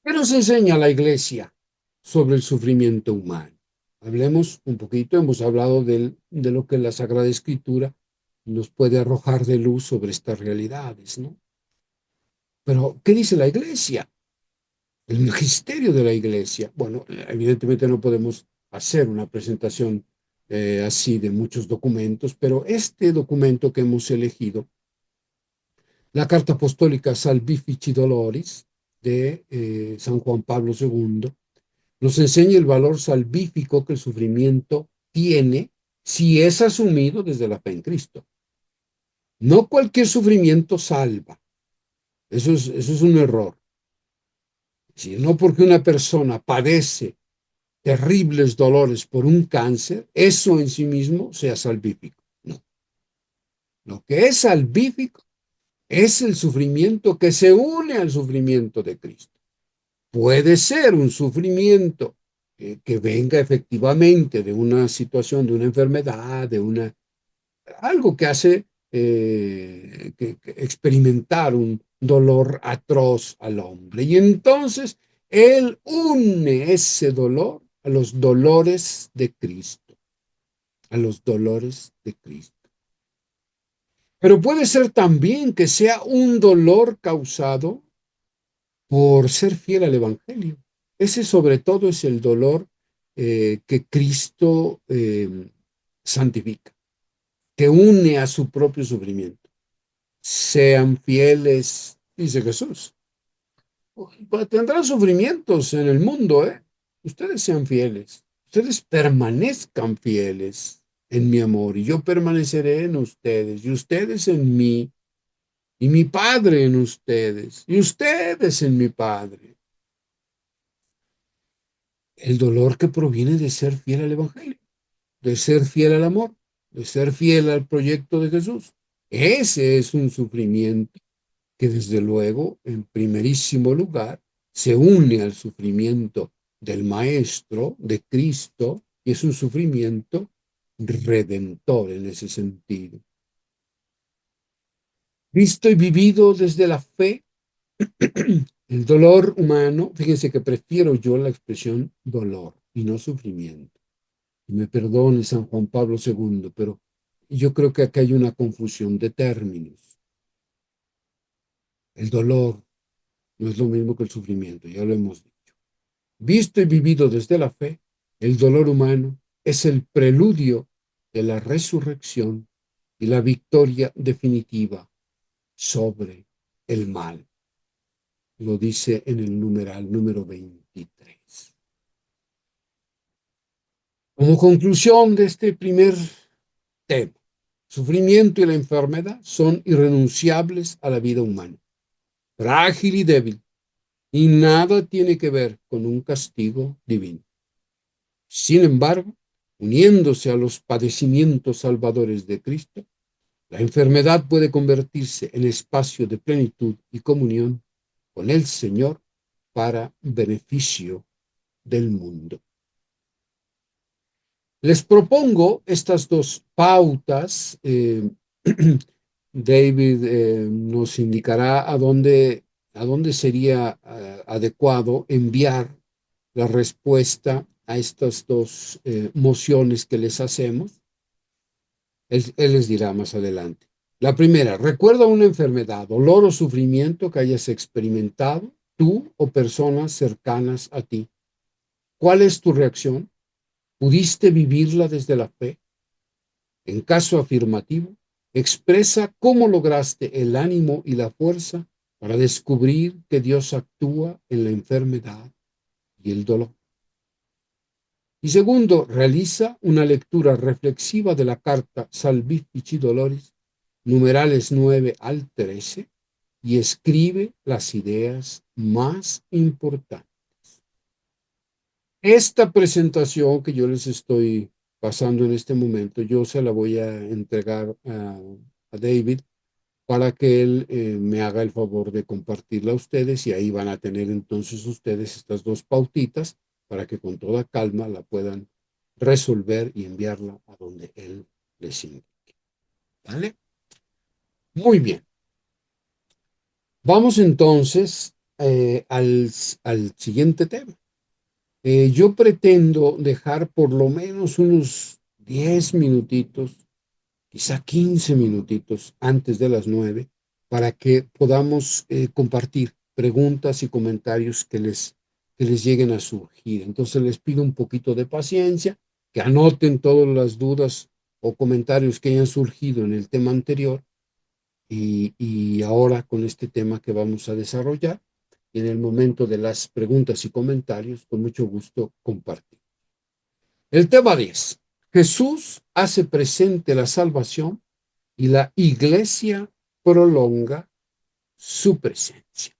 ¿Qué nos enseña la Iglesia sobre el sufrimiento humano? Hablemos un poquito, hemos hablado de lo que la Sagrada Escritura nos puede arrojar de luz sobre estas realidades, ¿no? Pero, ¿qué dice la Iglesia? El magisterio de la Iglesia. Bueno, evidentemente no podemos hacer una presentación así de muchos documentos, pero este documento que hemos elegido, la Carta Apostólica Salvifici Doloris de San Juan Pablo II, nos enseña el valor salvífico que el sufrimiento tiene si es asumido desde la fe en Cristo. No cualquier sufrimiento salva. Eso es un error. Si no porque una persona padece terribles dolores por un cáncer, eso en sí mismo sea salvífico. No. Lo que es salvífico es el sufrimiento que se une al sufrimiento de Cristo. Puede ser un sufrimiento que venga efectivamente de una situación, de una enfermedad, algo que hace que experimentar un dolor atroz al hombre. Y entonces él une ese dolor a los dolores de Cristo, a los dolores de Cristo. Pero puede ser también que sea un dolor causado por ser fiel al Evangelio. Ese sobre todo es el dolor que Cristo santifica, que une a su propio sufrimiento. Sean fieles, dice Jesús. Tendrán sufrimientos en el mundo, ¿eh? Ustedes sean fieles, ustedes permanezcan fieles en mi amor y yo permaneceré en ustedes y ustedes en mí y mi Padre en ustedes y ustedes en mi Padre. El dolor que proviene de ser fiel al Evangelio. de ser fiel al amor, de ser fiel al proyecto de Jesús. Ese es un sufrimiento que desde luego, en primerísimo lugar, se une al sufrimiento del Maestro, de Cristo, y es un sufrimiento redentor en ese sentido. Visto y vivido desde la fe, el dolor humano, fíjense que prefiero yo la expresión dolor y no sufrimiento. Y me perdone San Juan Pablo II, pero yo creo que acá hay una confusión de términos. El dolor no es lo mismo que el sufrimiento, ya lo hemos dicho. Visto y vivido desde la fe, el dolor humano es el preludio de la resurrección y la victoria definitiva sobre el mal. Lo dice en el numeral número 23. Como conclusión de este primer tema, sufrimiento y la enfermedad son irrenunciables a la vida humana, frágil y débil, y nada tiene que ver con un castigo divino. Sin embargo, uniéndose a los padecimientos salvadores de Cristo, la enfermedad puede convertirse en espacio de plenitud y comunión con el Señor para beneficio del mundo. Les propongo estas dos pautas. David nos indicará a dónde sería adecuado enviar la respuesta a estas dos mociones que les hacemos. Él les dirá más adelante. La primera, recuerda una enfermedad, dolor o sufrimiento que hayas experimentado tú o personas cercanas a ti. ¿Cuál es tu reacción? ¿Pudiste vivirla desde la fe? En caso afirmativo, expresa cómo lograste el ánimo y la fuerza para descubrir que Dios actúa en la enfermedad y el dolor. Y segundo, realiza una lectura reflexiva de la carta Salvifici Doloris, numerales 9 al 13, y escribe las ideas más importantes. Esta presentación que yo les estoy pasando en este momento, yo se la voy a entregar a David para que él me haga el favor de compartirla a ustedes y ahí van a tener entonces ustedes estas dos pautitas para que con toda calma la puedan resolver y enviarla a donde él les indique. ¿Vale? Muy bien. Vamos entonces al siguiente tema. Yo pretendo dejar por lo menos unos 10 minutitos, quizá 15 minutitos antes de las 9, para que podamos compartir preguntas y comentarios que les lleguen a surgir. Entonces les pido un poquito de paciencia, que anoten todas las dudas o comentarios que hayan surgido en el tema anterior y ahora con este tema que vamos a desarrollar. Y en el momento de las preguntas y comentarios, con mucho gusto compartir. El tema 10. Jesús hace presente la salvación y la iglesia prolonga su presencia.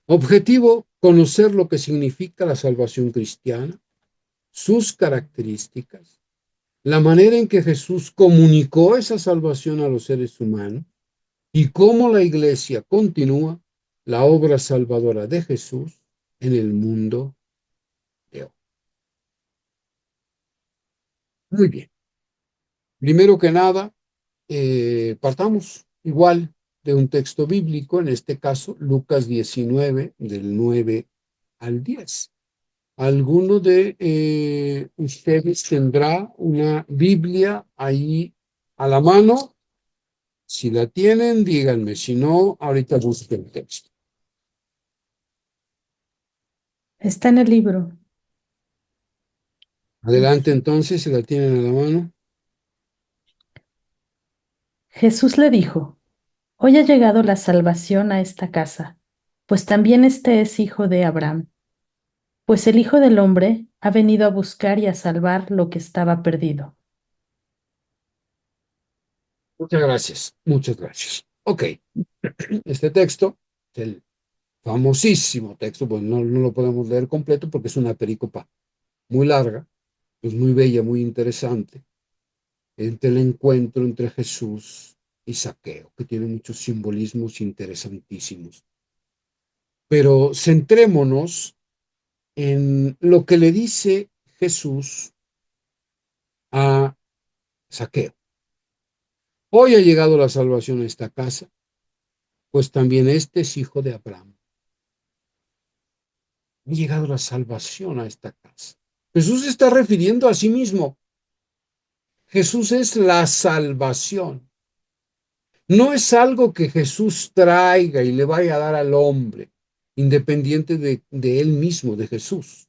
Objetivo, conocer lo que significa la salvación cristiana, sus características, la manera en que Jesús comunicó esa salvación a los seres humanos y cómo la iglesia continúa la obra salvadora de Jesús en el mundo de hoy. Muy bien. Primero que nada, partamos igual de un texto bíblico, en este caso Lucas 19, del 9 al 10. ¿Alguno de ustedes tendrá una Biblia ahí a la mano? Si la tienen, díganme. Si no, ahorita busquen el texto. Está en el libro. Adelante entonces, si la tienen a la mano. Jesús le dijo, hoy ha llegado la salvación a esta casa, pues también este es hijo de Abraham, pues el Hijo del Hombre ha venido a buscar y a salvar lo que estaba perdido. Muchas gracias, muchas gracias. Ok, este texto es el famosísimo texto, pues no lo podemos leer completo porque es una perícopa muy larga, pues muy bella, muy interesante, entre el encuentro entre Jesús y Zaqueo, que tiene muchos simbolismos interesantísimos. Pero centrémonos en lo que le dice Jesús a Zaqueo. Hoy ha llegado la salvación a esta casa, pues también este es hijo de Abraham. Ha llegado la salvación a esta casa. Jesús se está refiriendo a sí mismo. Jesús es la salvación. No es algo que Jesús traiga y le vaya a dar al hombre, independiente de él mismo, de Jesús.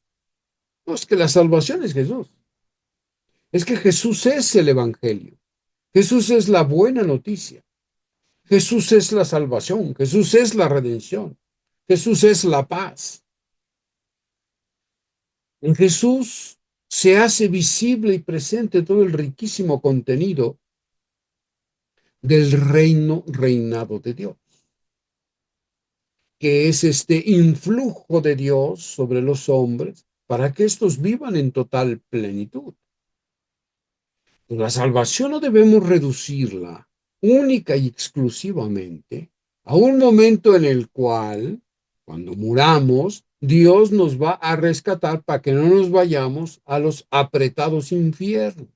No es que la salvación es Jesús. Es que Jesús es el Evangelio. Jesús es la buena noticia. Jesús es la salvación. Jesús es la redención. Jesús es la paz. En Jesús se hace visible y presente todo el riquísimo contenido del reinado de Dios, que es este influjo de Dios sobre los hombres para que éstos vivan en total plenitud. La salvación no debemos reducirla única y exclusivamente a un momento en el cual, cuando muramos, Dios nos va a rescatar para que no nos vayamos a los apretados infiernos.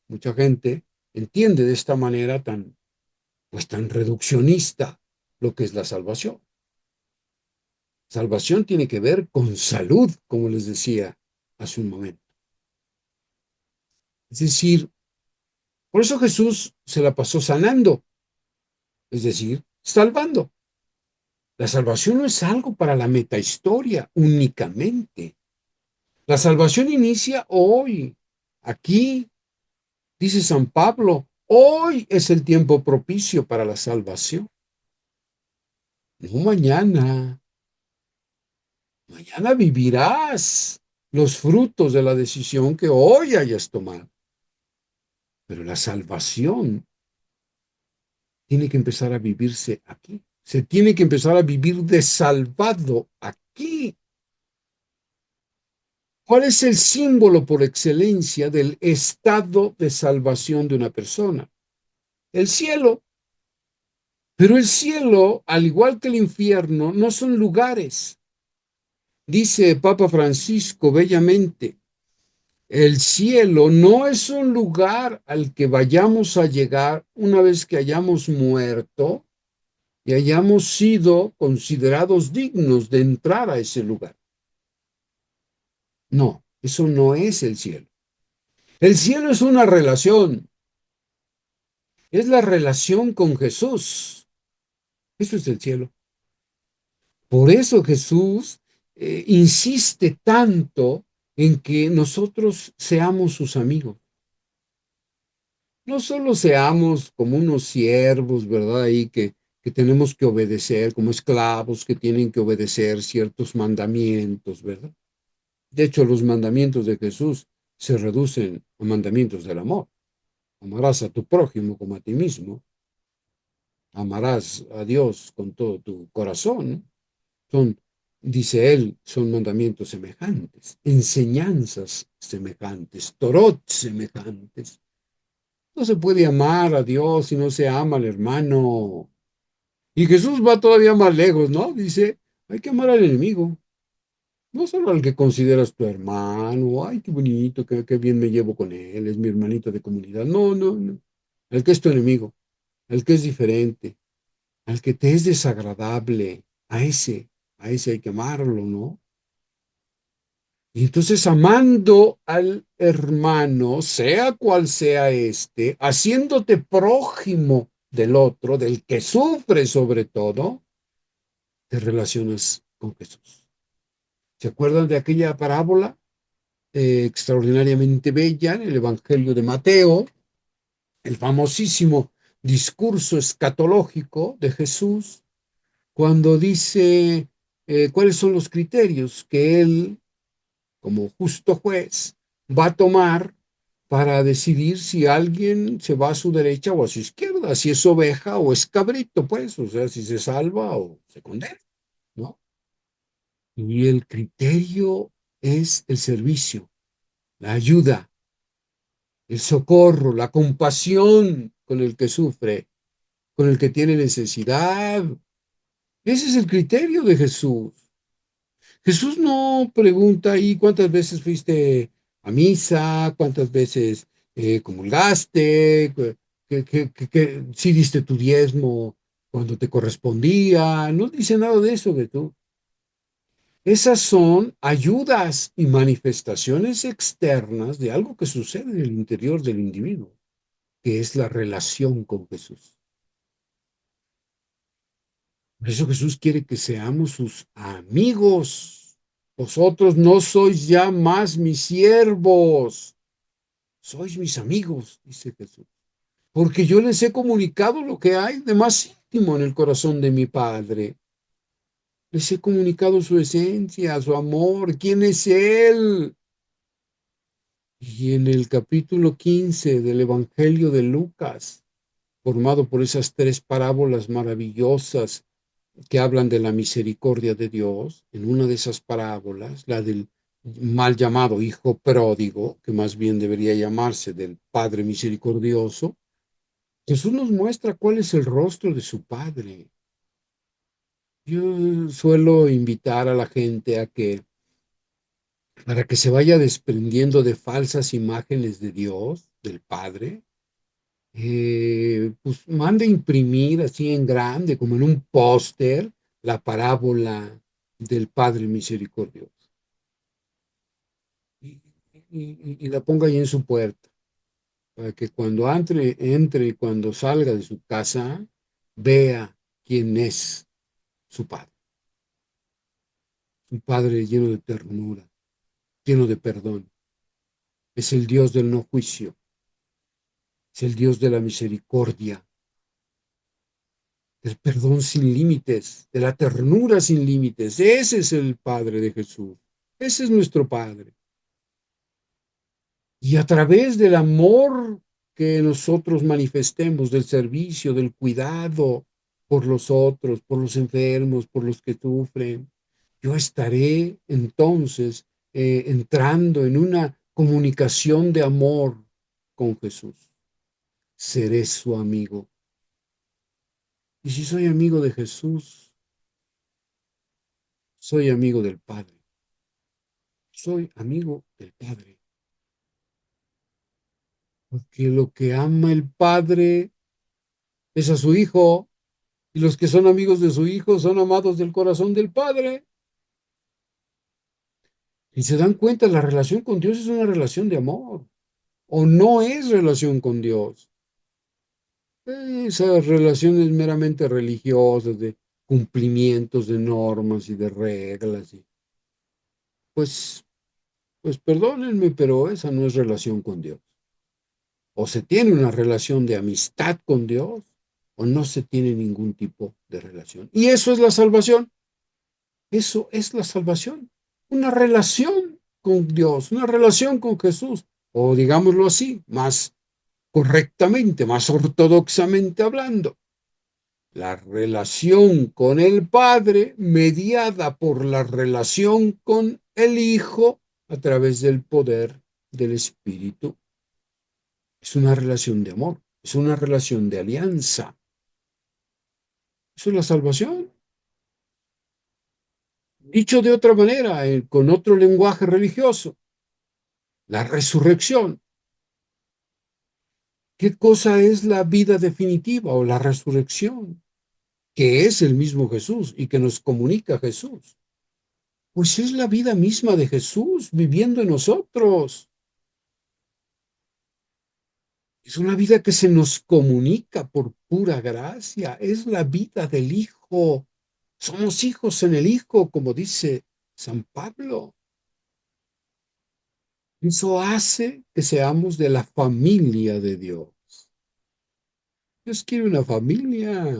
Mucha gente entiende de esta manera tan reduccionista lo que es la salvación. Salvación tiene que ver con salud, como les decía hace un momento. Es decir, por eso Jesús se la pasó sanando, es decir, salvando. La salvación no es algo para la metahistoria únicamente. La salvación inicia hoy, aquí, dice San Pablo, hoy es el tiempo propicio para la salvación. No mañana. Mañana vivirás los frutos de la decisión que hoy hayas tomado. Pero la salvación tiene que empezar a vivirse aquí. Se tiene que empezar a vivir de salvado aquí. ¿Cuál es el símbolo por excelencia del estado de salvación de una persona? El cielo. Pero el cielo, al igual que el infierno, no son lugares. Dice Papa Francisco bellamente, el cielo no es un lugar al que vayamos a llegar una vez que hayamos muerto y hayamos sido considerados dignos de entrar a ese lugar. No, eso no es el cielo. El cielo es una relación, es la relación con Jesús. Eso es el cielo. Por eso Jesús insiste tanto en que nosotros seamos sus amigos. No solo seamos como unos siervos, ¿verdad? Ahí que tenemos que obedecer, como esclavos que tienen que obedecer ciertos mandamientos, ¿verdad? De hecho, los mandamientos de Jesús se reducen a mandamientos del amor. Amarás a tu prójimo como a ti mismo. Amarás a Dios con todo tu corazón. Son, dice él, son mandamientos semejantes, enseñanzas semejantes, torot semejantes. No se puede amar a Dios si no se ama al hermano. Y Jesús va todavía más lejos, ¿no? Dice, hay que amar al enemigo. No solo al que consideras tu hermano, ay, qué bonito, qué bien me llevo con él, es mi hermanito de comunidad. No, no, no. Al que es tu enemigo, al que es diferente, al que te es desagradable, a ese hay que amarlo, ¿no? Y entonces amando al hermano, sea cual sea este, haciéndote prójimo del otro, del que sufre sobre todo, te relacionas con Jesús. ¿Se acuerdan de aquella parábola extraordinariamente bella en el Evangelio de Mateo? El famosísimo discurso escatológico de Jesús, cuando dice cuáles son los criterios que él, como justo juez, va a tomar para decidir si alguien se va a su derecha o a su izquierda, si es oveja o es cabrito, pues, o sea, si se salva o se condena, ¿no? Y el criterio es el servicio, la ayuda, el socorro, la compasión con el que sufre, con el que tiene necesidad. Ese es el criterio de Jesús. Jesús no pregunta ahí cuántas veces fuiste a misa, cuántas veces comulgaste, si diste tu diezmo cuando te correspondía. No dice nada de eso, Beto. Esas son ayudas y manifestaciones externas de algo que sucede en el interior del individuo, que es la relación con Jesús. Por eso Jesús quiere que seamos sus amigos. Vosotros no sois ya más mis siervos, sois mis amigos, dice Jesús, porque yo les he comunicado lo que hay de más íntimo en el corazón de mi Padre. Les he comunicado su esencia, su amor, quién es Él. Y en el capítulo 15 del Evangelio de Lucas, formado por esas tres parábolas maravillosas que hablan de la misericordia de Dios, en una de esas parábolas, la del mal llamado hijo pródigo, que más bien debería llamarse del Padre misericordioso, Jesús nos muestra cuál es el rostro de su Padre. Yo suelo invitar a la gente a que, para que se vaya desprendiendo de falsas imágenes de Dios, del Padre, pues mande imprimir así en grande, como en un póster, la parábola del Padre misericordioso. Y la ponga ahí en su puerta, para que cuando entre y cuando salga de su casa, vea quién es su Padre. Un Padre lleno de ternura, lleno de perdón. Es el Dios del no juicio, es el Dios de la misericordia, del perdón sin límites, de la ternura sin límites. Ese es el Padre de Jesús. Ese es nuestro Padre. Y a través del amor que nosotros manifestemos, del servicio, del cuidado por los otros, por los enfermos, por los que sufren, yo estaré entonces entrando en una comunicación de amor con Jesús. Seré su amigo. Y si soy amigo de Jesús, soy amigo del Padre. Soy amigo del Padre. Porque lo que ama el Padre es a su Hijo, y los que son amigos de su Hijo son amados del corazón del Padre. Y se dan cuenta, la relación con Dios es una relación de amor, o no es relación con Dios. Esas relaciones meramente religiosas, de cumplimientos de normas y de reglas. Pues, pues perdónenme, pero esa no es relación con Dios. O se tiene una relación de amistad con Dios, o no se tiene ningún tipo de relación. Y eso es la salvación. Eso es la salvación. Una relación con Dios, una relación con Jesús, o digámoslo así, más correctamente, más ortodoxamente hablando, la relación con el Padre mediada por la relación con el Hijo a través del poder del Espíritu. Es una relación de amor, es una relación de alianza. Eso es la salvación. Dicho de otra manera, con otro lenguaje religioso, la resurrección. ¿Qué cosa es la vida definitiva o la resurrección? Que es el mismo Jesús y que nos comunica Jesús. Pues es la vida misma de Jesús viviendo en nosotros. Es una vida que se nos comunica por pura gracia. Es la vida del Hijo. Somos hijos en el Hijo, como dice San Pablo. Eso hace que seamos de la familia de Dios. Dios quiere una familia.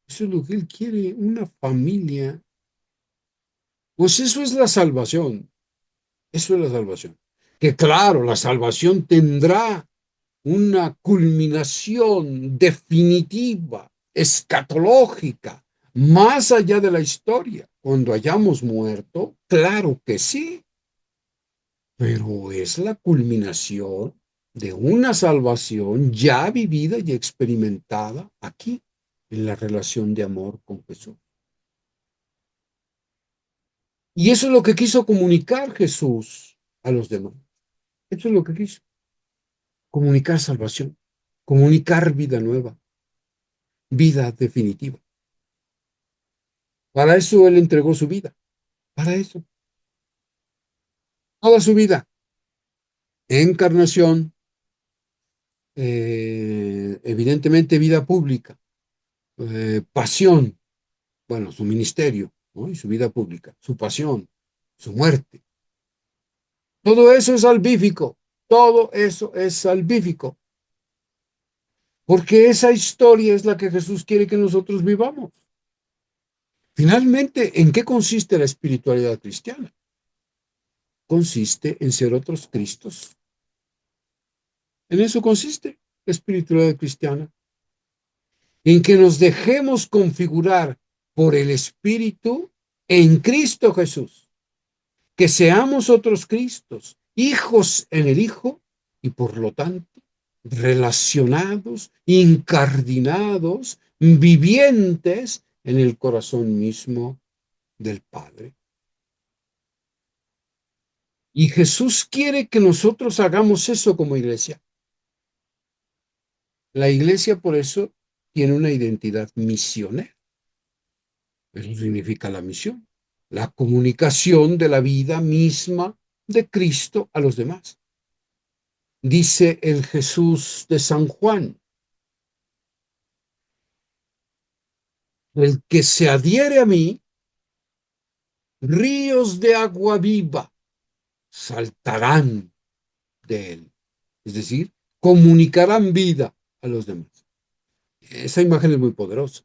Eso es lo que Él quiere, una familia. Pues eso es la salvación. Eso es la salvación. Que claro, la salvación tendrá una culminación definitiva, escatológica, más allá de la historia. Cuando hayamos muerto, claro que sí. pero es la culminación de una salvación ya vivida y experimentada aquí, en la relación de amor con Jesús. Y eso es lo que quiso comunicar Jesús a los demás. Eso es lo que quiso. Comunicar salvación, comunicar vida nueva, vida definitiva. Para eso Él entregó su vida, para eso, toda su vida. Encarnación, evidentemente vida pública, pasión, bueno, su ministerio, ¿no? Y su vida pública, su pasión, su muerte. Todo eso es salvífico, todo eso es salvífico, porque esa historia es la que Jesús quiere que nosotros vivamos. Finalmente, ¿en qué consiste la espiritualidad cristiana? Consiste en ser otros Cristos. En eso consiste la espiritualidad cristiana, en que nos dejemos configurar por el Espíritu en Cristo Jesús, que seamos otros Cristos, hijos en el Hijo y por lo tanto relacionados, incardinados, vivientes en el corazón mismo del Padre. Y Jesús quiere que nosotros hagamos eso como iglesia. La iglesia por eso tiene una identidad misionera. Eso significa la misión, la comunicación de la vida misma de Cristo a los demás. Dice el Jesús de San Juan, el que se adhiere a mí, ríos de agua viva saltarán de él. Es decir, comunicarán vida a los demás. Esa imagen es muy poderosa.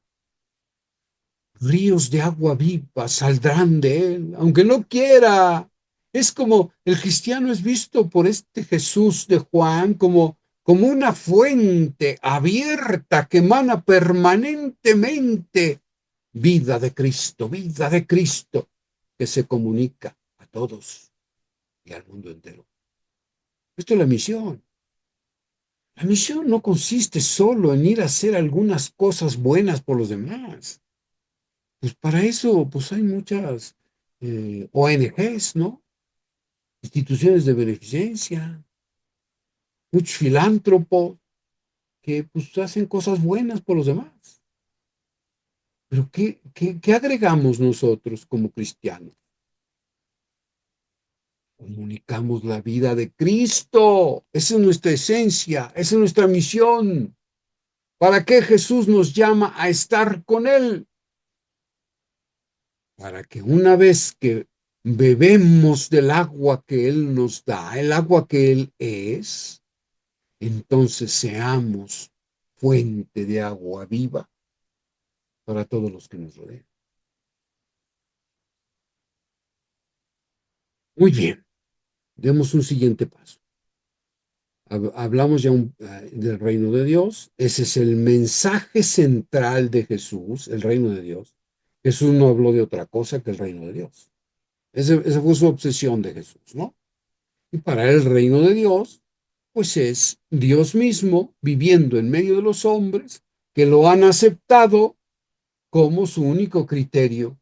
Ríos de agua viva saldrán de él, aunque no quiera. Es como el cristiano es visto por este Jesús de Juan como una fuente abierta que emana permanentemente vida de Cristo, que se comunica a todos y al mundo entero. Esto es la misión. La misión no consiste solo en ir a hacer algunas cosas buenas por los demás. Pues para eso, pues hay muchas ONGs, ¿no? Instituciones de beneficencia, muchos filántropos que pues hacen cosas buenas por los demás. Pero ¿qué agregamos nosotros como cristianos? Comunicamos la vida de Cristo. Esa es nuestra esencia, esa es nuestra misión. ¿Para qué Jesús nos llama a estar con Él? Para que una vez que bebemos del agua que Él nos da, el agua que Él es, entonces seamos fuente de agua viva para todos los que nos rodean. Muy bien, demos un siguiente paso. Hablamos ya del reino de Dios. Ese es el mensaje central de Jesús, el reino de Dios. Jesús no habló de otra cosa que el reino de Dios. Esa fue su obsesión de Jesús, ¿no? Y para él el reino de Dios, pues es Dios mismo viviendo en medio de los hombres que lo han aceptado como su único criterio,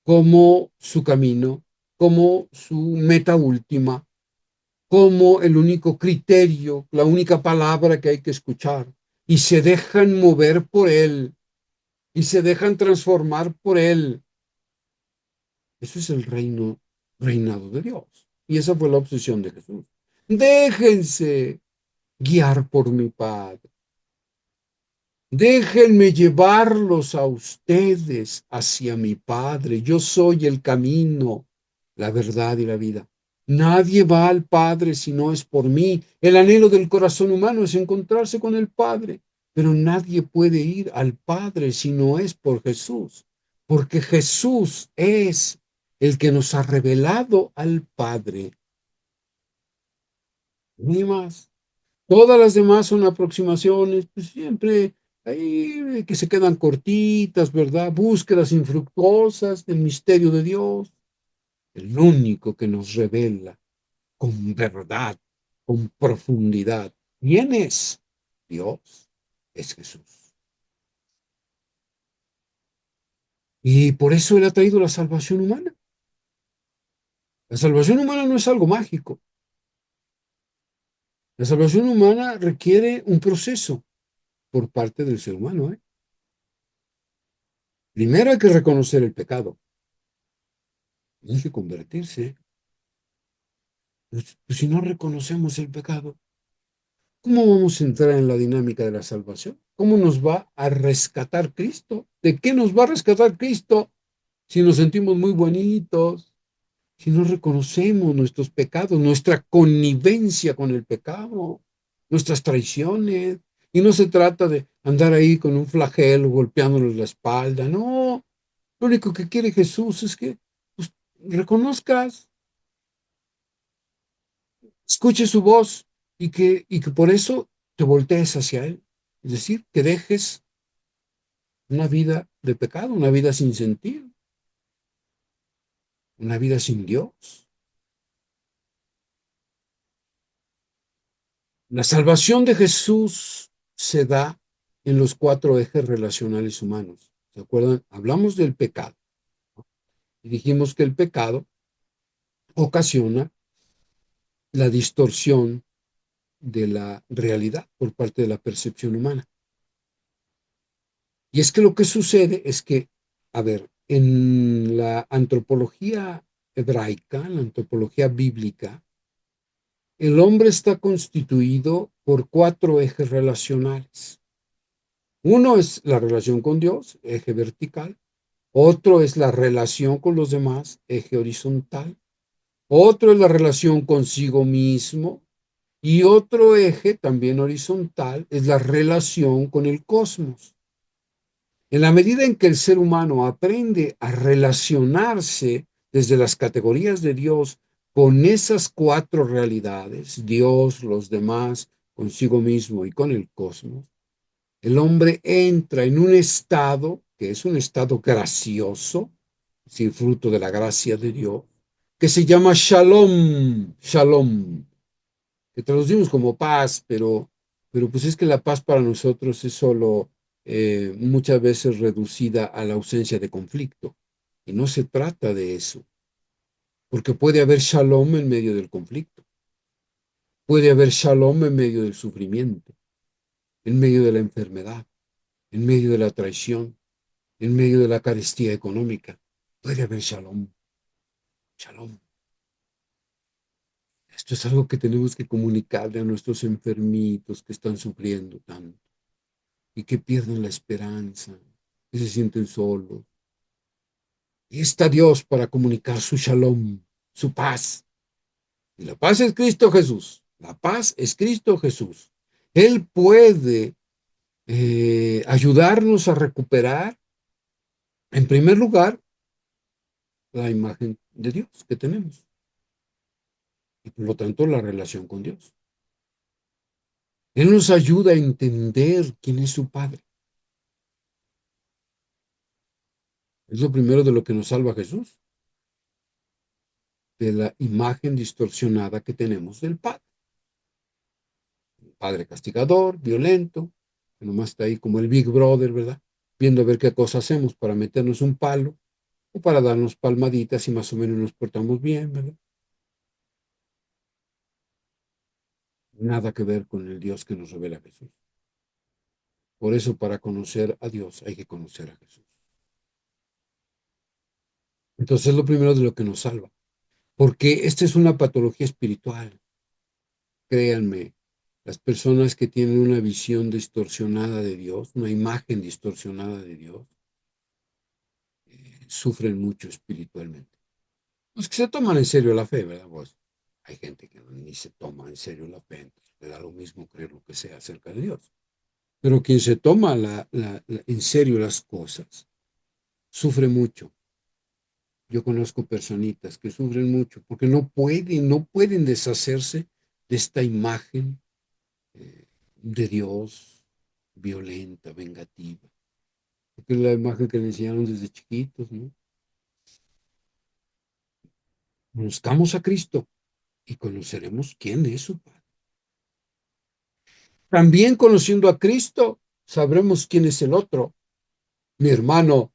como su camino, como su meta última, como el único criterio, la única palabra que hay que escuchar. Y se dejan mover por él, y se dejan transformar por él. Eso es el reinado de Dios. Y esa fue la obsesión de Jesús. Déjense guiar por mi Padre. Déjenme llevarlos a ustedes hacia mi Padre. Yo soy el camino, la verdad y la vida. Nadie va al Padre si no es por mí. El anhelo del corazón humano es encontrarse con el Padre, pero nadie puede ir al Padre si no es por Jesús, porque Jesús es el que nos ha revelado al Padre. Ni más. Todas las demás son aproximaciones, pues siempre ahí que se quedan cortitas, ¿verdad? Búsquedas infructuosas del misterio de Dios. el único que nos revela con verdad, con profundidad, ¿quién es Dios? Es Jesús. Y por eso Él ha traído la salvación humana. La salvación humana no es algo mágico. La salvación humana requiere un proceso por parte del ser humano, ¿eh? Primero hay que reconocer el pecado. Hay que convertirse. Pues si no reconocemos el pecado, ¿cómo vamos a entrar en la dinámica de la salvación? ¿Cómo nos va a rescatar Cristo? ¿De qué nos va a rescatar Cristo si nos sentimos muy bonitos? Si no reconocemos nuestros pecados, nuestra connivencia con el pecado, nuestras traiciones. Y no se trata de andar ahí con un flagelo golpeándonos la espalda. No, lo único que quiere Jesús es que pues, reconozcas, escuches su voz y que por eso te voltees hacia Él. Es decir, que dejes una vida de pecado, una vida sin sentido, una vida sin Dios. La salvación de Jesús se da en los cuatro ejes relacionales humanos. ¿Se acuerdan? Hablamos del pecado y dijimos que el pecado ocasiona la distorsión de la realidad por parte de la percepción humana. Y es que lo que sucede es que, a ver, en la antropología hebraica, en la antropología bíblica, el hombre está constituido por cuatro ejes relacionales. Uno es la relación con Dios, eje vertical. Otro es la relación con los demás, eje horizontal. Otro es la relación consigo mismo. Y otro eje, también horizontal, es la relación con el cosmos. En la medida en que el ser humano aprende a relacionarse desde las categorías de Dios con esas cuatro realidades, Dios, los demás, consigo mismo y con el cosmos, el hombre entra en un estado que es un estado gracioso, sin fruto de la gracia de Dios, que se llama shalom, shalom, que traducimos como paz, pero pues es que la paz para nosotros es solo muchas veces reducida a la ausencia de conflicto. Y no se trata de eso, porque puede haber shalom en medio del conflicto, puede haber shalom en medio del sufrimiento, en medio de la enfermedad, en medio de la traición, en medio de la carestía económica. Puede haber shalom, shalom. Esto es algo que tenemos que comunicarle a nuestros enfermitos que están sufriendo tanto y que pierden la esperanza, que se sienten solos. Y está Dios para comunicar su shalom, su paz. Y la paz es Cristo Jesús. La paz es Cristo Jesús. Él puede ayudarnos a recuperar, en primer lugar, la imagen de Dios que tenemos y por lo tanto la relación con Dios. Él nos ayuda a entender quién es su Padre. Es lo primero de lo que nos salva Jesús, de la imagen distorsionada que tenemos del Padre. Un Padre castigador, violento, que nomás está ahí como el Big Brother, ¿verdad? Viendo a ver qué cosa hacemos para meternos un palo o para darnos palmaditas y más o menos nos portamos bien, ¿verdad? Nada que ver con el Dios que nos revela Jesús. Por eso, para conocer a Dios hay que conocer a Jesús. Entonces es lo primero de lo que nos salva. Porque esta es una patología espiritual. Créanme, las personas que tienen una visión distorsionada de Dios, una imagen distorsionada de Dios, sufren mucho espiritualmente. Los que se toman en serio la fe, ¿verdad? Pues hay gente que ni se toma en serio la fe, entonces le da lo mismo creer lo que sea acerca de Dios. Pero quien se toma en serio las cosas, sufre mucho. Yo conozco personitas que sufren mucho porque no pueden deshacerse de esta imagen de Dios violenta, vengativa. Porque es la imagen que le enseñaron desde chiquitos, ¿no? Conozcamos a Cristo y conoceremos quién es su Padre. También conociendo a Cristo, sabremos quién es el otro. Mi hermano,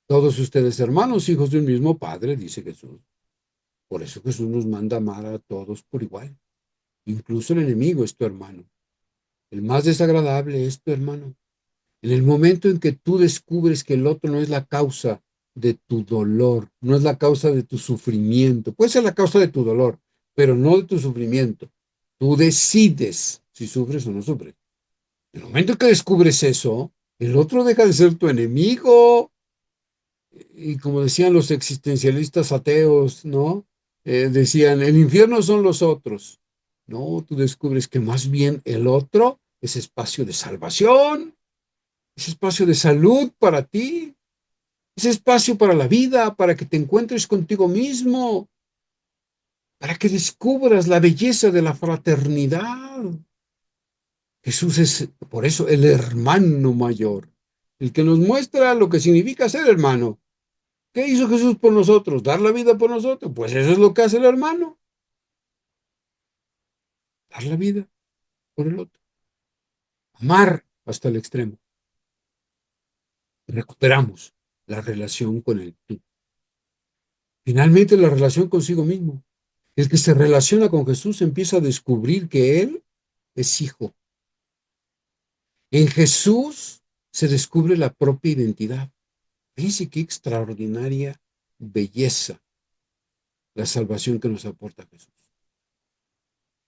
todos ustedes hermanos, hijos de un mismo Padre, dice Jesús. Por eso Jesús nos manda amar a todos por igual. Incluso el enemigo es tu hermano. El más desagradable es tu hermano. En el momento en que tú descubres que el otro no es la causa de tu dolor, no es la causa de tu sufrimiento, puede ser la causa de tu dolor, pero no de tu sufrimiento. Tú decides si sufres o no sufres. En el momento en que descubres eso, el otro deja de ser tu enemigo. Y como decían los existencialistas ateos, ¿no? Decían, el infierno son los otros. No, tú descubres que más bien el otro es espacio de salvación, es espacio de salud para ti, es espacio para la vida, para que te encuentres contigo mismo, para que descubras la belleza de la fraternidad. Jesús es, por eso, el hermano mayor, el que nos muestra lo que significa ser hermano. ¿Qué hizo Jesús por nosotros? ¿Dar la vida por nosotros? Pues eso es lo que hace el hermano, dar la vida por el otro, amar hasta el extremo. Recuperamos la relación con el tú. Finalmente, la relación consigo mismo. El que se relaciona con Jesús empieza a descubrir que Él es hijo. En Jesús se descubre la propia identidad. Fíjense qué extraordinaria belleza la salvación que nos aporta Jesús.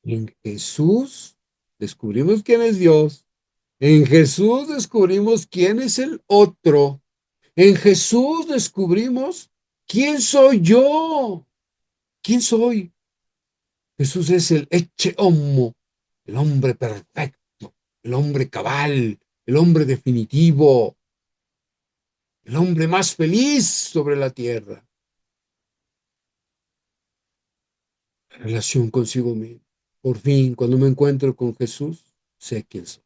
En Jesús descubrimos quién es Dios. En Jesús descubrimos quién es el otro. En Jesús descubrimos quién soy yo. ¿Quién soy? Jesús es el ecce homo, el hombre perfecto, el hombre cabal, el hombre definitivo, el hombre más feliz sobre la tierra. La relación consigo mismo. Por fin, cuando me encuentro con Jesús, sé quién soy.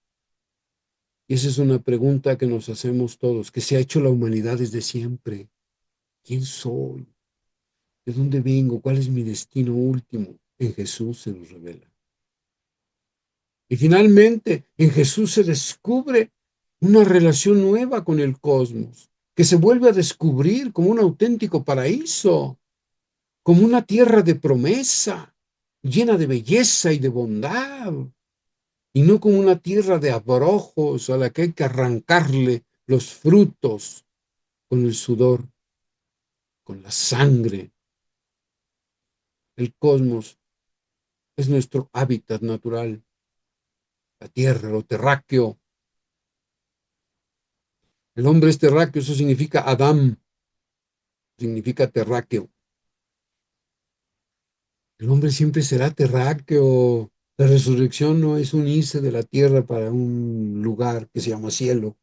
Y esa es una pregunta que nos hacemos todos, que se ha hecho la humanidad desde siempre. ¿Quién soy? ¿De dónde vengo? ¿Cuál es mi destino último? En Jesús se nos revela. Y finalmente, en Jesús se descubre una relación nueva con el cosmos, que se vuelve a descubrir como un auténtico paraíso, como una tierra de promesa, llena de belleza y de bondad, y no como una tierra de abrojos a la que hay que arrancarle los frutos con el sudor, con la sangre. El cosmos es nuestro hábitat natural, la tierra, lo terráqueo. El hombre es terráqueo, eso significa Adán, significa terráqueo. El hombre siempre será terráqueo. La resurrección no es un irse de la tierra para un lugar que se llama cielo.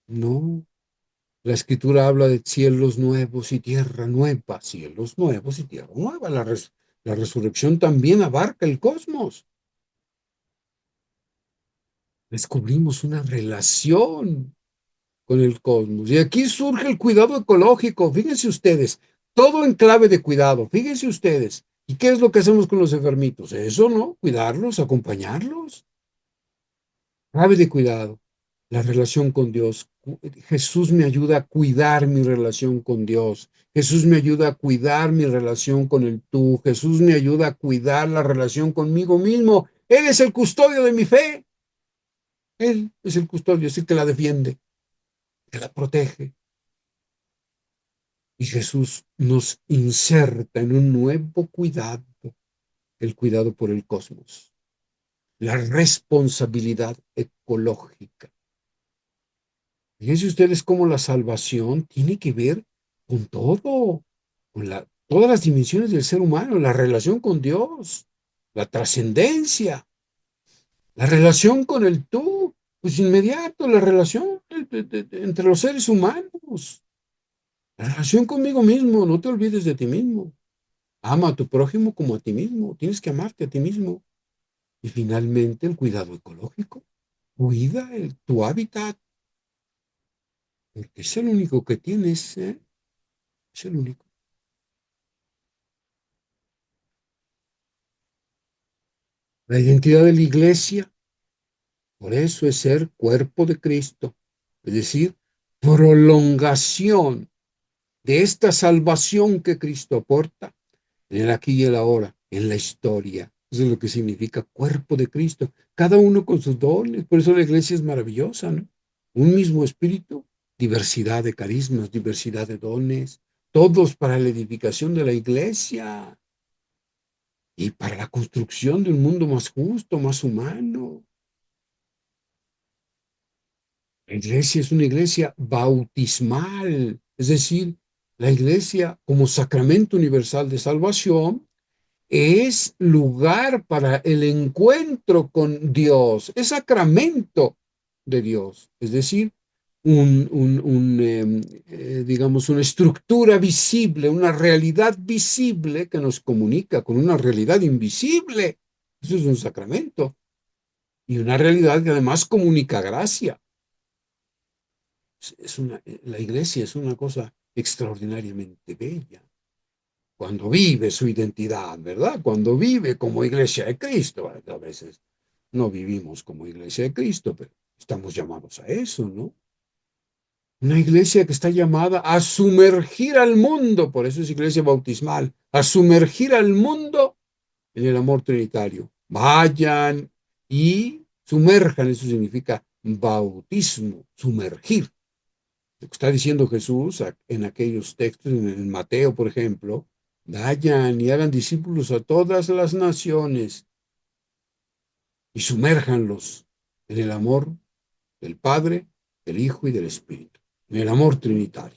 No. La escritura habla de cielos nuevos y tierra nueva, cielos nuevos y tierra nueva. La resurrección también abarca el cosmos. Descubrimos una relación con el cosmos. Y aquí surge el cuidado ecológico. Fíjense ustedes, todo en clave de cuidado. Fíjense ustedes. ¿Y qué es lo que hacemos con los enfermitos? Eso, ¿no? Cuidarlos, acompañarlos. Clave de cuidado. La relación con Dios. Jesús me ayuda a cuidar mi relación con Dios. Jesús me ayuda a cuidar mi relación con el tú. Jesús me ayuda a cuidar la relación conmigo mismo. Él es el custodio de mi fe. Él es el custodio, es el que la defiende, que la protege. Y Jesús nos inserta en un nuevo cuidado, el cuidado por el cosmos, la responsabilidad ecológica. Fíjense ustedes cómo la salvación tiene que ver con todo, con todas las dimensiones del ser humano, la relación con Dios, la trascendencia, la relación con el tú, pues inmediato, la relación entre los seres humanos, la relación conmigo mismo, no te olvides de ti mismo. Ama a tu prójimo como a ti mismo. Tienes que amarte a ti mismo. Y finalmente el cuidado ecológico. Cuida tu hábitat, porque es el único que tienes, ¿eh? Es el único. La identidad de la iglesia, por eso, es ser cuerpo de Cristo, es decir, prolongación de esta salvación que Cristo aporta en el aquí y el ahora, en la historia. Eso es lo que significa cuerpo de Cristo, cada uno con sus dones. Por eso la iglesia es maravillosa, ¿no? Un mismo espíritu, diversidad de carismas, diversidad de dones, todos para la edificación de la iglesia y para la construcción de un mundo más justo, más humano. La iglesia es una iglesia bautismal, es decir, la iglesia como sacramento universal de salvación es lugar para el encuentro con Dios, es sacramento de Dios, es decir, digamos, una estructura visible, una realidad visible que nos comunica con una realidad invisible. Eso es un sacramento y una realidad que además comunica gracia. La iglesia es una cosa extraordinariamente bella. Cuando vive su identidad, ¿verdad? Cuando vive como iglesia de Cristo. A veces no vivimos como iglesia de Cristo, pero estamos llamados a eso, ¿no? Una iglesia que está llamada a sumergir al mundo, por eso es iglesia bautismal, a sumergir al mundo en el amor trinitario. Vayan y sumerjan, eso significa bautismo, sumergir. Lo que está diciendo Jesús en aquellos textos, en Mateo, por ejemplo, vayan y hagan discípulos a todas las naciones y sumérjanlos en el amor del Padre, del Hijo y del Espíritu, en el amor trinitario.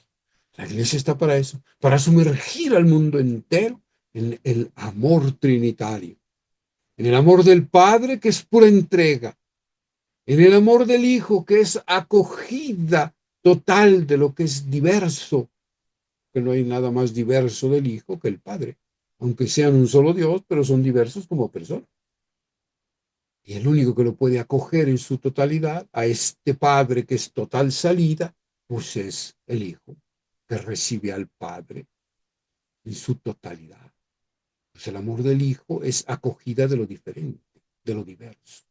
La iglesia está para eso, para sumergir al mundo entero en el amor trinitario, en el amor del Padre, que es pura entrega, en el amor del Hijo, que es acogida total de lo que es diverso, que no hay nada más diverso del Hijo que el Padre, aunque sean un solo Dios, pero son diversos como personas. Y el único que lo puede acoger en su totalidad a este Padre que es total salida, pues es el Hijo, que recibe al Padre en su totalidad. Pues el amor del Hijo es acogida de lo diferente, de lo diverso.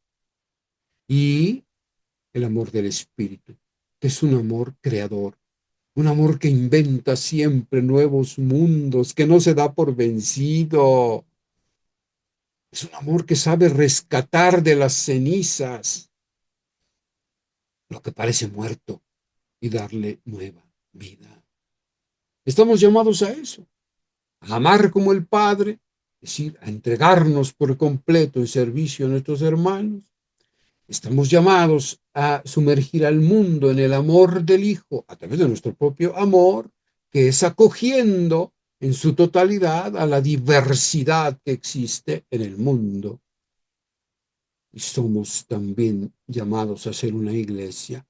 Y el amor del Espíritu, que es un amor creador, un amor que inventa siempre nuevos mundos, que no se da por vencido. Es un amor que sabe rescatar de las cenizas lo que parece muerto y darle nueva vida. Estamos llamados a eso, a amar como el Padre, es decir, a entregarnos por completo en servicio a nuestros hermanos. Estamos llamados a sumergir al mundo en el amor del Hijo a través de nuestro propio amor, que es acogiendo en su totalidad a la diversidad que existe en el mundo. Y somos también llamados a ser una iglesia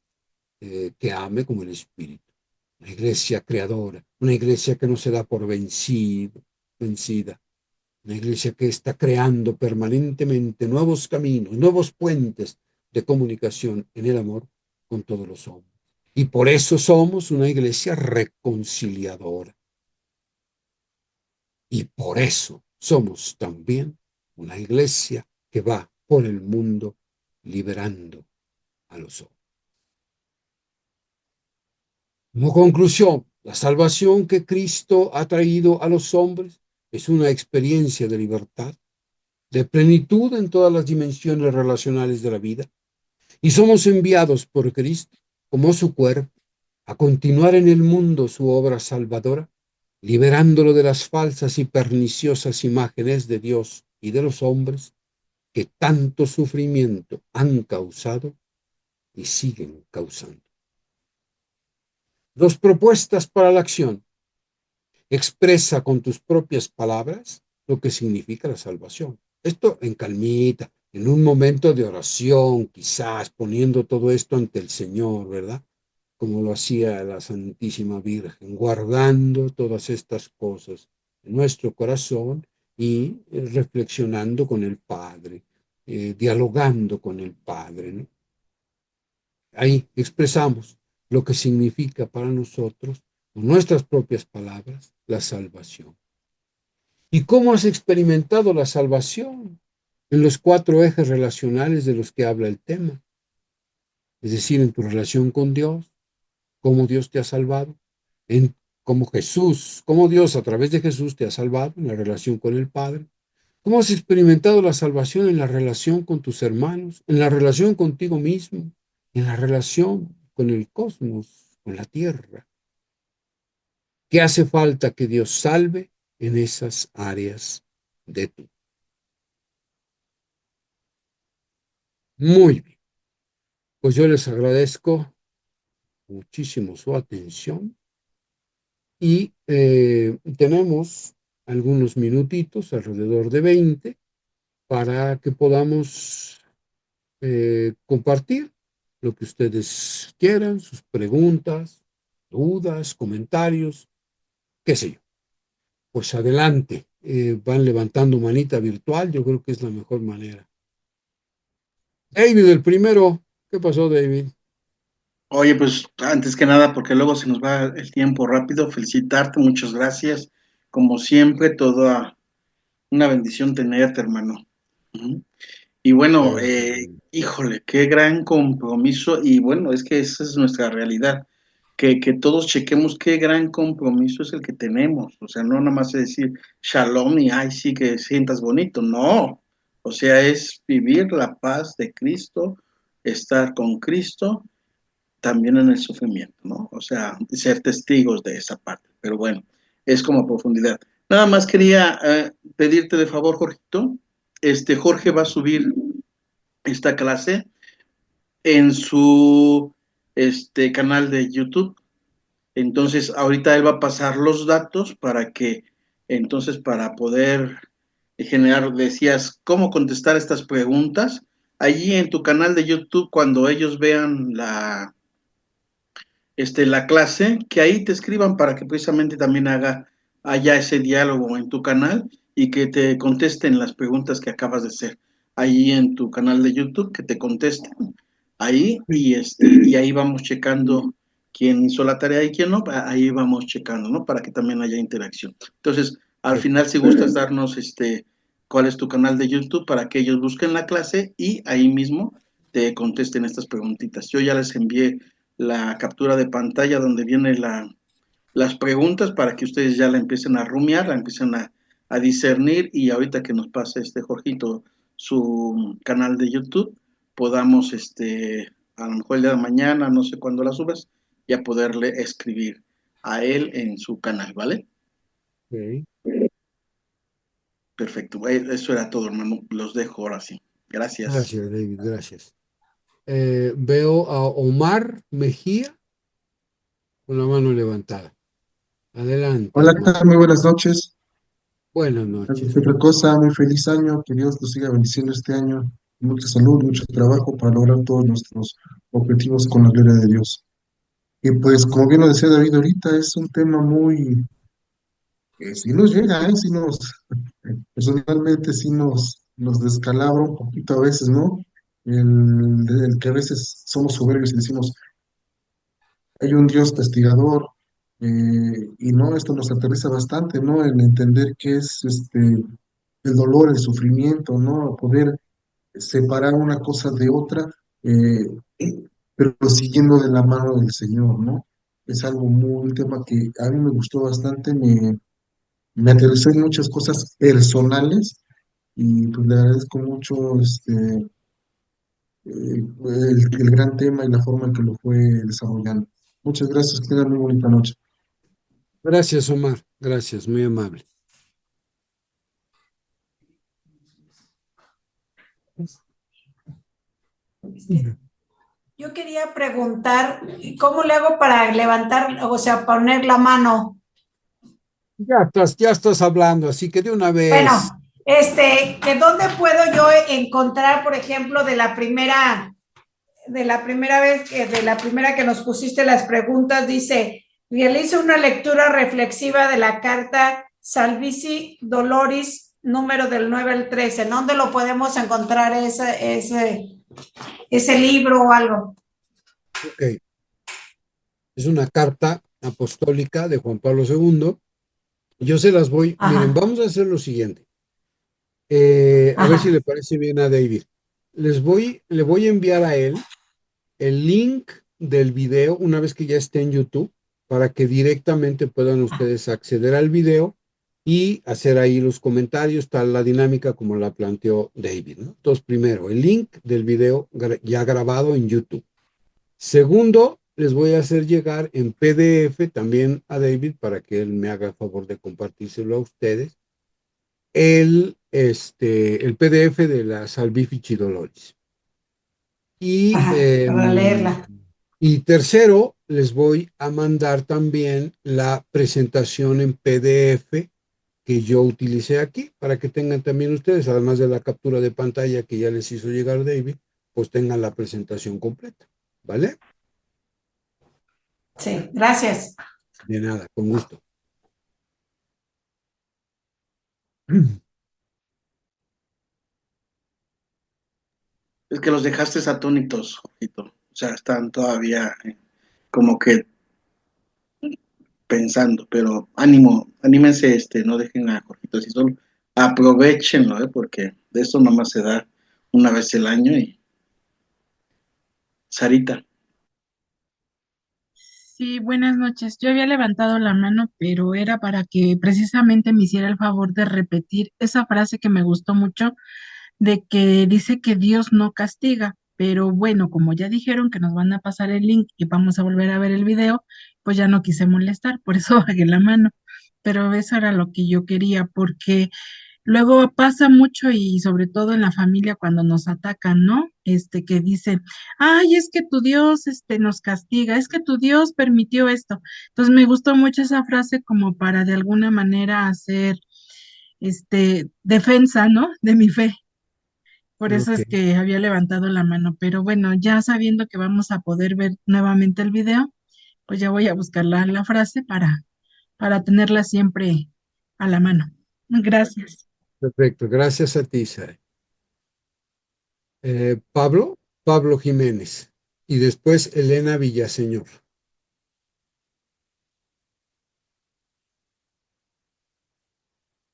que ame como el Espíritu, una iglesia creadora, una iglesia que no se da por vencida, una iglesia que está creando permanentemente nuevos caminos, nuevos puentes de comunicación en el amor con todos los hombres. Y por eso somos una iglesia reconciliadora. Y por eso somos también una iglesia que va por el mundo liberando a los hombres. Como conclusión, la salvación que Cristo ha traído a los hombres es una experiencia de libertad, de plenitud en todas las dimensiones relacionales de la vida, y somos enviados por Cristo, como su cuerpo, a continuar en el mundo su obra salvadora, liberándolo de las falsas y perniciosas imágenes de Dios y de los hombres que tanto sufrimiento han causado y siguen causando. Dos propuestas para la acción. Expresa con tus propias palabras lo que significa la salvación. Esto en calmita, en un momento de oración, quizás poniendo todo esto ante el Señor, ¿verdad? Como lo hacía la Santísima Virgen, guardando todas estas cosas en nuestro corazón y reflexionando con el Padre, dialogando con el Padre, ¿no? Ahí expresamos lo que significa para nosotros, con nuestras propias palabras, la salvación. ¿Y cómo has experimentado la salvación? en los 4 ejes relacionales de los que habla el tema, es decir, en tu relación con Dios, cómo Dios te ha salvado, en cómo Dios a través de Jesús te ha salvado en la relación con el Padre, cómo has experimentado la salvación en la relación con tus hermanos, en la relación contigo mismo, en la relación con el cosmos, con la tierra. ¿Qué hace falta que Dios salve en esas áreas de tu? Muy bien, pues yo les agradezco muchísimo su atención y tenemos algunos minutitos, alrededor de 20, para que podamos compartir lo que ustedes quieran, sus preguntas, dudas, comentarios, qué sé yo. Pues adelante, van levantando manita virtual, yo creo que es la mejor manera. David, el primero, ¿qué pasó, David? Oye, pues antes que nada, porque luego se nos va el tiempo rápido, felicitarte, muchas gracias. Como siempre, toda una bendición tenerte, hermano. Ujú. Y bueno, híjole, qué gran compromiso. Y bueno, es que esa es nuestra realidad. Que todos chequemos qué gran compromiso es el que tenemos. O sea, no nada más es decir shalom y ay, sí que sientas bonito. No. O sea, es vivir la paz de Cristo, estar con Cristo también en el sufrimiento, ¿no? O sea, ser testigos de esa parte. Pero bueno, es como profundidad. Nada más quería pedirte de favor, Jorgito. Jorge va a subir esta clase en su canal de YouTube. Entonces, ahorita él va a pasar los datos para que, entonces, para poder generar, decías, cómo contestar estas preguntas. Allí en tu canal de YouTube, cuando ellos vean la clase, que ahí te escriban para que precisamente también haya ese diálogo en tu canal y que te contesten las preguntas que acabas de hacer. Ahí en tu canal de YouTube, que te contesten ahí y ahí vamos checando quién hizo la tarea y quién no, ahí vamos checando, ¿no? Para que también haya interacción. Entonces, al final, si gustas darnos cuál es tu canal de YouTube para que ellos busquen la clase y ahí mismo te contesten estas preguntitas. Yo ya les envié la captura de pantalla donde viene las preguntas para que ustedes ya la empiecen a rumiar, la empiecen a discernir y ahorita que nos pase Jorgito su canal de YouTube, podamos a lo mejor el día de mañana, no sé cuándo la subes, ya poderle escribir a él en su canal, ¿vale? Okay. Perfecto, eso era todo, hermano, los dejo ahora sí. Gracias. Gracias, David, gracias. Veo a Omar Mejía con la mano levantada. Adelante, Hola, ¿qué Omar. tal? Muy buenas noches. Buenas Antes noches. que otra cosa, muy feliz año. Que Dios nos siga bendiciendo este año. Mucha salud, mucho trabajo para lograr todos nuestros objetivos con la gloria de Dios. Y pues, como bien lo decía David ahorita, es un tema muy, sí nos llega, sí nos, personalmente sí nos descalabra un poquito a veces, ¿no? El que a veces somos soberbios y decimos, hay un Dios castigador, y no, esto nos aterriza bastante, ¿no? En entender qué es el dolor, el sufrimiento, ¿no? Poder separar una cosa de otra, eh, pero siguiendo de la mano del Señor, ¿no? Es algo muy, un tema que a mí me gustó bastante, me aterrizó en muchas cosas personales y pues le agradezco mucho el gran tema y la forma en que lo fue desarrollando. Muchas gracias, que tengan muy bonita noche. Gracias, Omar. Gracias, muy amable. Yo quería preguntar, ¿cómo le hago para levantar, o sea, poner la mano? Ya estás hablando, así que de una vez. Bueno, que dónde puedo yo encontrar, por ejemplo, de la primera que nos pusiste las preguntas, dice, realiza una lectura reflexiva de la carta Salvici Doloris, número del 9 al 13. ¿En dónde lo podemos encontrar ese libro o algo? Ok. Es una carta apostólica de Juan Pablo II. Yo se las voy. Miren, Ajá. vamos a hacer lo siguiente. A ver si Ajá. le parece bien a David. Le voy a enviar a él el link del video una vez que ya esté en YouTube para que directamente puedan ustedes acceder al video y hacer ahí los comentarios, tal la dinámica como la planteó David, ¿no? Entonces, primero, el link del video ya grabado en YouTube. Segundo, les voy a hacer llegar en PDF también a David para que él me haga el favor de compartírselo a ustedes el PDF de la Salvifici Doloris. Y, Ajá, para leerla. y tercero, les voy a mandar también la presentación en PDF que yo utilicé aquí para que tengan también ustedes, además de la captura de pantalla que ya les hizo llegar David, pues tengan la presentación completa. ¿Vale? Sí, gracias. De nada, con gusto. Es que los dejaste atónitos, Jorgito. O sea, están todavía como que pensando, pero ánimo, anímense, no dejen a Jorgito así solo. Aprovechenlo, porque de eso nomás se da una vez el año. Y Sarita, Sí, buenas noches. Yo había levantado la mano, pero era para que precisamente me hiciera el favor de repetir esa frase que me gustó mucho, de que dice que Dios no castiga. Pero bueno, como ya dijeron que nos van a pasar el link y vamos a volver a ver el video, pues ya no quise molestar, por eso bajé la mano. Pero eso era lo que yo quería, porque luego pasa mucho y sobre todo en la familia cuando nos atacan, ¿no? Que dicen, ay, es que tu Dios, nos castiga, es que tu Dios permitió esto. Entonces me gustó mucho esa frase como para de alguna manera hacer, defensa, ¿no? De mi fe. Por eso Ok, es que había levantado la mano. Pero bueno, ya sabiendo que vamos a poder ver nuevamente el video, pues ya voy a buscar la frase para tenerla siempre a la mano. Gracias. perfecto. Gracias a ti, Sara. Pablo Jiménez y después Elena Villaseñor.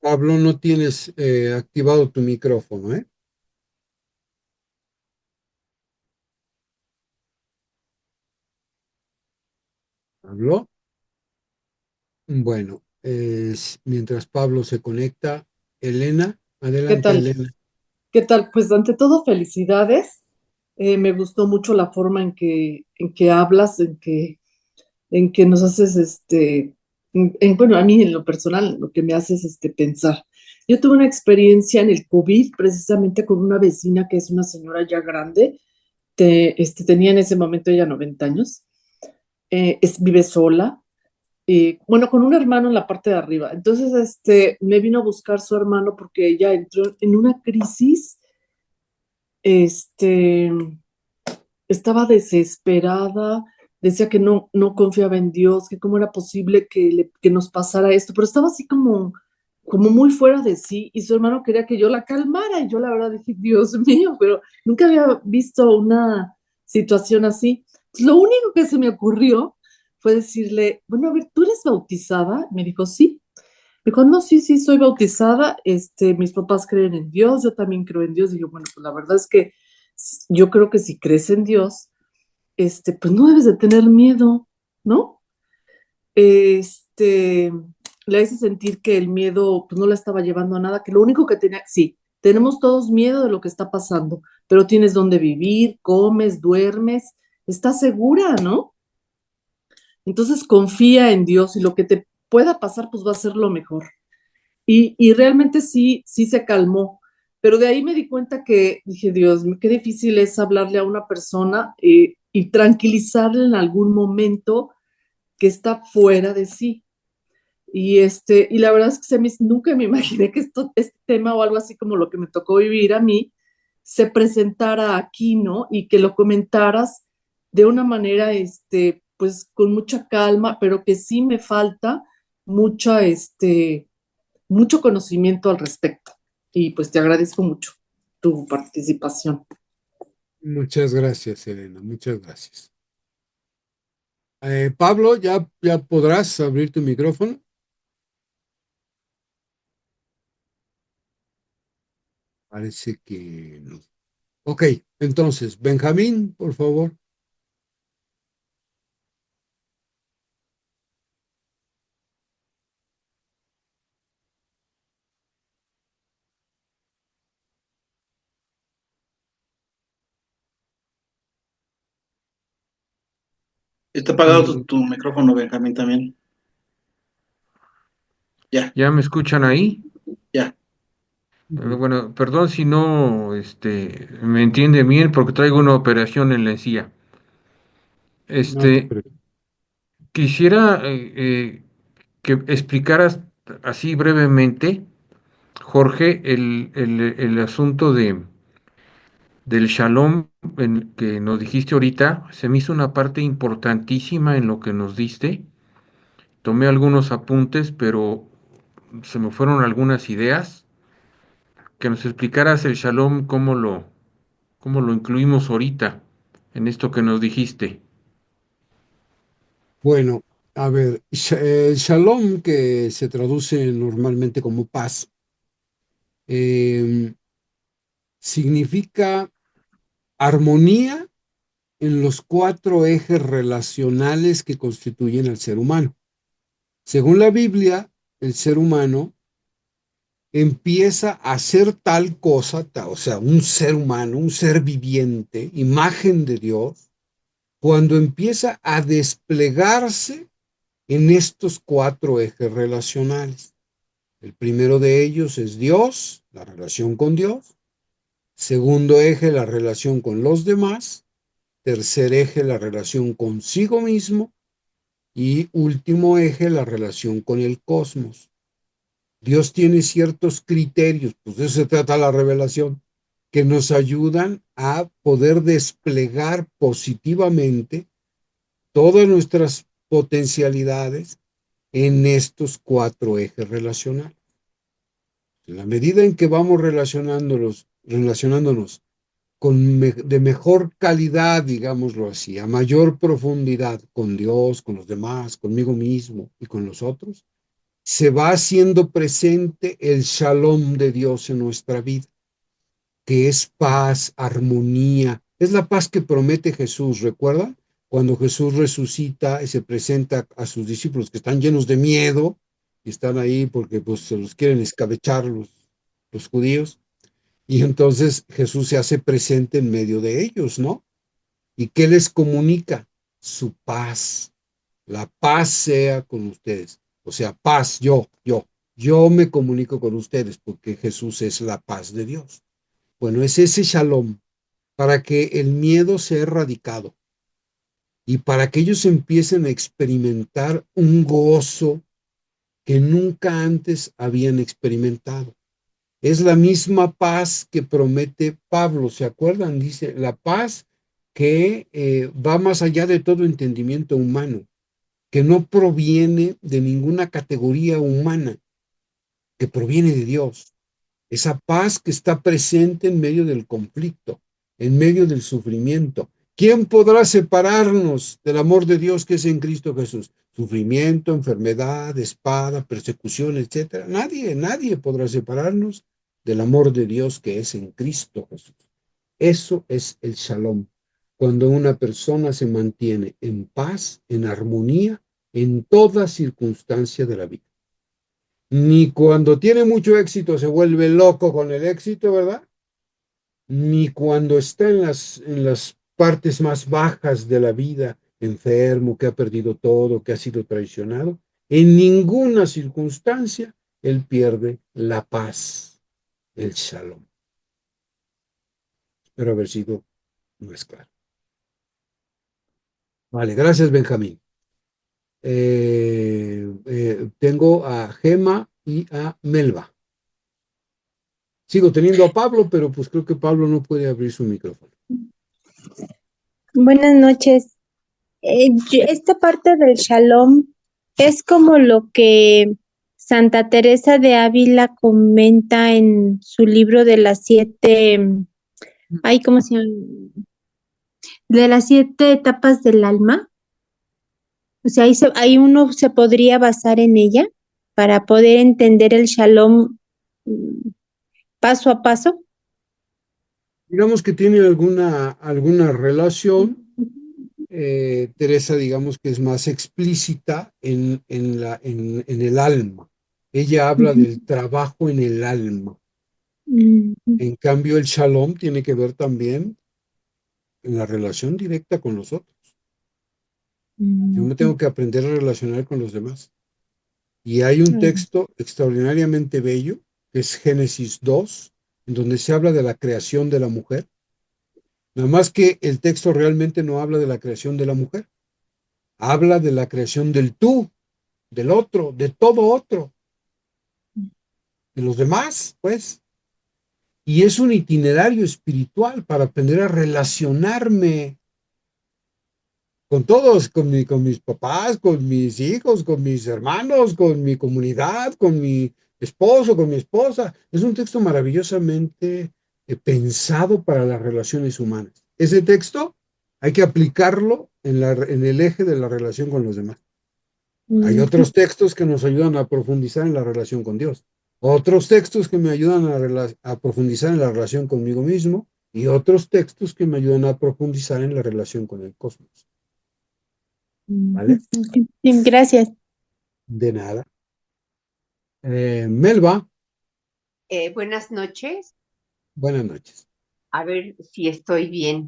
Pablo, no tienes activado tu micrófono, ¿eh? Pablo. Bueno, mientras Pablo se conecta, Elena, ¿Qué adelante, tal? Elena. ¿Qué tal? Pues ante todo, felicidades. Me gustó mucho la forma en que hablas, en que nos haces, bueno, a mí en lo personal, lo que me haces pensar. Yo tuve una experiencia en el COVID, precisamente con una vecina que es una señora ya grande, tenía en ese momento ella 90 años, vive sola, bueno, con un hermano en la parte de arriba. Entonces, me vino a buscar su hermano porque ella entró en una crisis, este, estaba desesperada, decía que no confiaba en Dios, que cómo era posible que nos pasara esto, pero estaba así como muy fuera de sí y su hermano quería que yo la calmara y yo la verdad dije, Dios mío, pero nunca había visto una situación así. Pues lo único que se me ocurrió fue decirle, bueno, a ver, ¿tú eres bautizada? Me dijo, sí. Me dijo, no, sí, sí, soy bautizada, mis papás creen en Dios, yo también creo en Dios. Y yo, bueno, pues la verdad es que yo creo que si crees en Dios, pues no debes de tener miedo, ¿no? Este, Le hice sentir que el miedo, pues no la estaba llevando a nada, que lo único que tenía, sí, tenemos todos miedo de lo que está pasando, pero tienes donde vivir, comes, duermes, estás segura, ¿no? Entonces confía en Dios y lo que te pueda pasar, pues va a ser lo mejor. Y realmente sí, sí se calmó. Pero de ahí me di cuenta que dije, Dios, qué difícil es hablarle a una persona y tranquilizarle en algún momento que está fuera de sí. Y la verdad es que nunca me imaginé que este tema o algo así como lo que me tocó vivir a mí se presentara aquí, ¿no? Y que lo comentaras de una manera, pues con mucha calma, pero que sí me falta mucha, mucho conocimiento al respecto. Y pues te agradezco mucho tu participación. Muchas gracias, Elena, muchas gracias. Pablo, ya podrás abrir tu micrófono. Parece que no. Ok, entonces, Benjamín, por favor. Está apagado tu micrófono, Benjamín, también. Ya, ¿Ya me escuchan ahí? ya. Bueno, perdón si no, me entiende bien porque traigo una operación en la encía. No te Este, preocupes. quisiera que explicaras así brevemente, Jorge, el asunto del shalom que nos dijiste ahorita. Se me hizo una parte importantísima en lo que nos diste. Tomé algunos apuntes, pero se me fueron algunas ideas. Que nos explicaras el shalom, cómo lo incluimos ahorita en esto que nos dijiste. Bueno, a ver, shalom, que se traduce normalmente como paz, eh, significa armonía en los cuatro ejes relacionales que constituyen al ser humano. Según la Biblia, el ser humano empieza a ser tal cosa, o sea, un ser humano, un ser viviente, imagen de Dios, cuando empieza a desplegarse en estos cuatro ejes relacionales. El primero de ellos es Dios, la relación con Dios. Segundo eje, la relación con los demás. Tercer eje, la relación consigo mismo. Y último eje, la relación con el cosmos. Dios tiene ciertos criterios, pues de eso se trata la revelación, que nos ayudan a poder desplegar positivamente todas nuestras potencialidades en estos cuatro ejes relacionales. En la medida en que vamos relacionándonos de mejor calidad, digámoslo así, a mayor profundidad con Dios, con los demás, conmigo mismo y con los otros, se va haciendo presente el shalom de Dios en nuestra vida, que es paz, armonía. Es la paz que promete Jesús, ¿recuerda? Cuando Jesús resucita y se presenta a sus discípulos que están llenos de miedo y están ahí porque pues se los quieren escabechar los judíos. Y entonces Jesús se hace presente en medio de ellos, ¿no? ¿Y qué les comunica? Su paz. La paz sea con ustedes. O sea, paz, yo me comunico con ustedes porque Jesús es la paz de Dios. Bueno, es ese shalom para que el miedo sea erradicado y para que ellos empiecen a experimentar un gozo que nunca antes habían experimentado. Es la misma paz que promete Pablo, ¿se acuerdan? Dice, la paz que va más allá de todo entendimiento humano, que no proviene de ninguna categoría humana, que proviene de Dios. Esa paz que está presente en medio del conflicto, en medio del sufrimiento. ¿Quién podrá separarnos del amor de Dios que es en Cristo Jesús? Sufrimiento, enfermedad, espada, persecución, etcétera. Nadie podrá separarnos del amor de Dios que es en Cristo Jesús. Eso es el shalom. Cuando una persona se mantiene en paz, en armonía, en toda circunstancia de la vida. Ni cuando tiene mucho éxito se vuelve loco con el éxito, ¿verdad? Ni cuando está en las partes más bajas de la vida, enfermo, que ha perdido todo, que ha sido traicionado. En ninguna circunstancia él pierde la paz, el shalom. Espero haber sido más claro. Vale, gracias, Benjamín. Tengo a Gema y a Melba. Sigo teniendo a Pablo, pero pues creo que Pablo no puede abrir su micrófono. Buenas noches. Esta parte del Shalom es como lo que Santa Teresa de Ávila comenta en su libro de las ¿cómo se llama? De las 7 etapas del alma. O sea, ahí uno se podría basar en ella para poder entender el Shalom paso a paso. digamos que tiene alguna relación. Teresa, digamos que es más explícita en el alma. Ella habla del trabajo en el alma. En cambio, el shalom tiene que ver también en la relación directa con los otros. Yo me tengo que aprender a relacionar con los demás. Y hay un texto extraordinariamente bello, que es Génesis 2, en donde se habla de la creación de la mujer. Nada más que el texto realmente no habla de la creación de la mujer, habla de la creación del tú, del otro, de todo otro, de los demás, pues. Y es un itinerario espiritual para aprender a relacionarme con todos, con mis papás, con mis hijos, con mis hermanos, con mi comunidad, con mi esposo, con mi esposa. Es un texto maravillosamente pensado para las relaciones humanas. Ese texto hay que aplicarlo en el eje de la relación con los demás. Hay otros textos que nos ayudan a profundizar en la relación con Dios. Otros textos que me ayudan a profundizar en la relación conmigo mismo y otros textos que me ayudan a profundizar en la relación con el cosmos. ¿Vale? Sí, gracias. De nada. Melba, Buenas noches. buenas noches. A ver si estoy bien.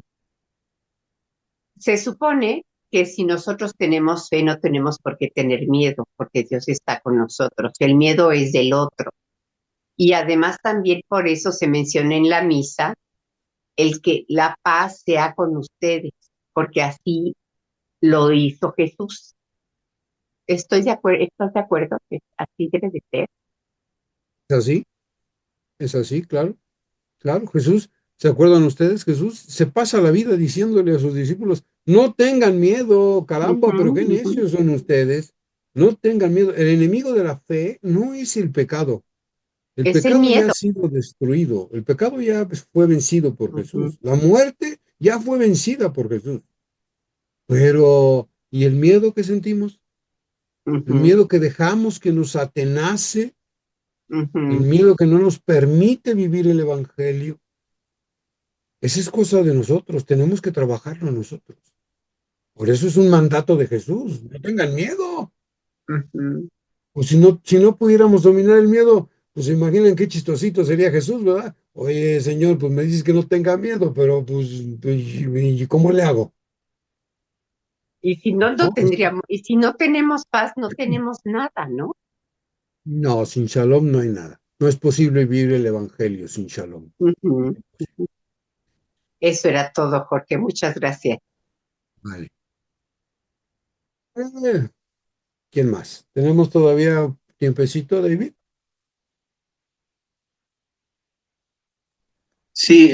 Se supone que si nosotros tenemos fe, no tenemos por qué tener miedo, porque Dios está con nosotros. El miedo es del otro. Y además también por eso se menciona en la misa el que la paz sea con ustedes, porque así lo hizo Jesús. ¿Estás de acuerdo que así debe de ser? ¿Es así? ¿Es así? Claro. Claro, Jesús, ¿se acuerdan ustedes? Jesús se pasa la vida diciéndole a sus discípulos, no tengan miedo, caramba, pero qué necios son ustedes. No tengan miedo. El enemigo de la fe no es el pecado. El Es el pecado ya ha miedo. sido destruido. El pecado ya fue vencido por Jesús. La muerte ya fue vencida por Jesús. Pero, ¿y el miedo que sentimos? El miedo que dejamos que nos atenace, el miedo que no nos permite vivir el evangelio. Esa es cosa de nosotros, tenemos que trabajarlo nosotros. Por eso es un mandato de Jesús, no tengan miedo. Pues si no pudiéramos dominar el miedo, pues imaginen qué chistosito sería Jesús, ¿verdad? Oye, Señor, pues me dices que no tenga miedo, pero pues, ¿y cómo le hago? Y si no, no No, tendríamos, y si no tenemos paz, no tenemos nada, ¿no? no, sin shalom no hay nada. No es posible vivir el evangelio sin shalom. Eso era todo, Jorge. Muchas gracias. Vale. ¿Quién más? ¿Tenemos todavía tiempecito, David? Sí,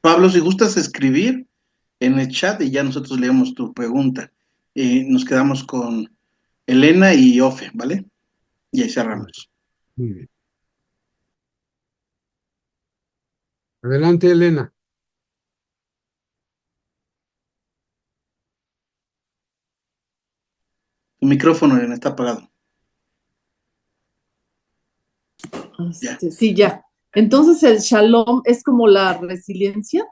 Pablo, si gustas escribir en el chat y ya nosotros leemos tu pregunta. Nos quedamos con Elena y Ofe, ¿vale? Y ahí cerramos. Muy bien. Adelante, Elena. Tu micrófono, Elena, está apagado. Ya. Sí, ya. Entonces el shalom es como la resiliencia.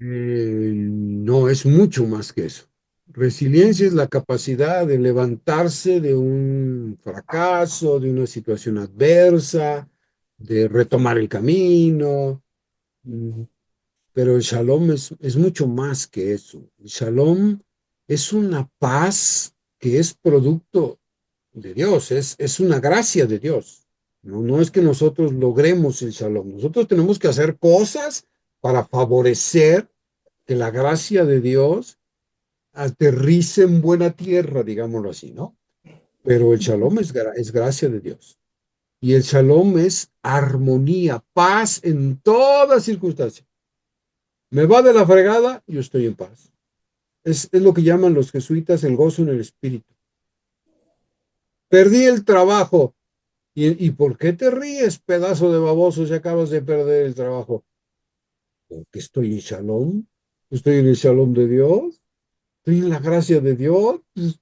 No, es mucho más que eso. Resiliencia es la capacidad de levantarse de un fracaso, de una situación adversa, de retomar el camino. Pero el shalom es mucho más que eso. El shalom es una paz que es producto de Dios, es una gracia de Dios. No, no es que nosotros logremos el shalom. Nosotros tenemos que hacer cosas para favorecer que la gracia de Dios aterrice en buena tierra, digámoslo así, ¿no? Pero el shalom es gracia de Dios. Y el shalom es armonía, paz en toda circunstancia. Me va de la fregada, yo estoy en paz. Es lo que llaman los jesuitas el gozo en el espíritu. Perdí el trabajo. ¿Y por qué te ríes, pedazo de baboso, si acabas de perder el trabajo? Porque estoy en shalom. Estoy en el shalom de Dios. Estoy en la gracia de Dios. Pues,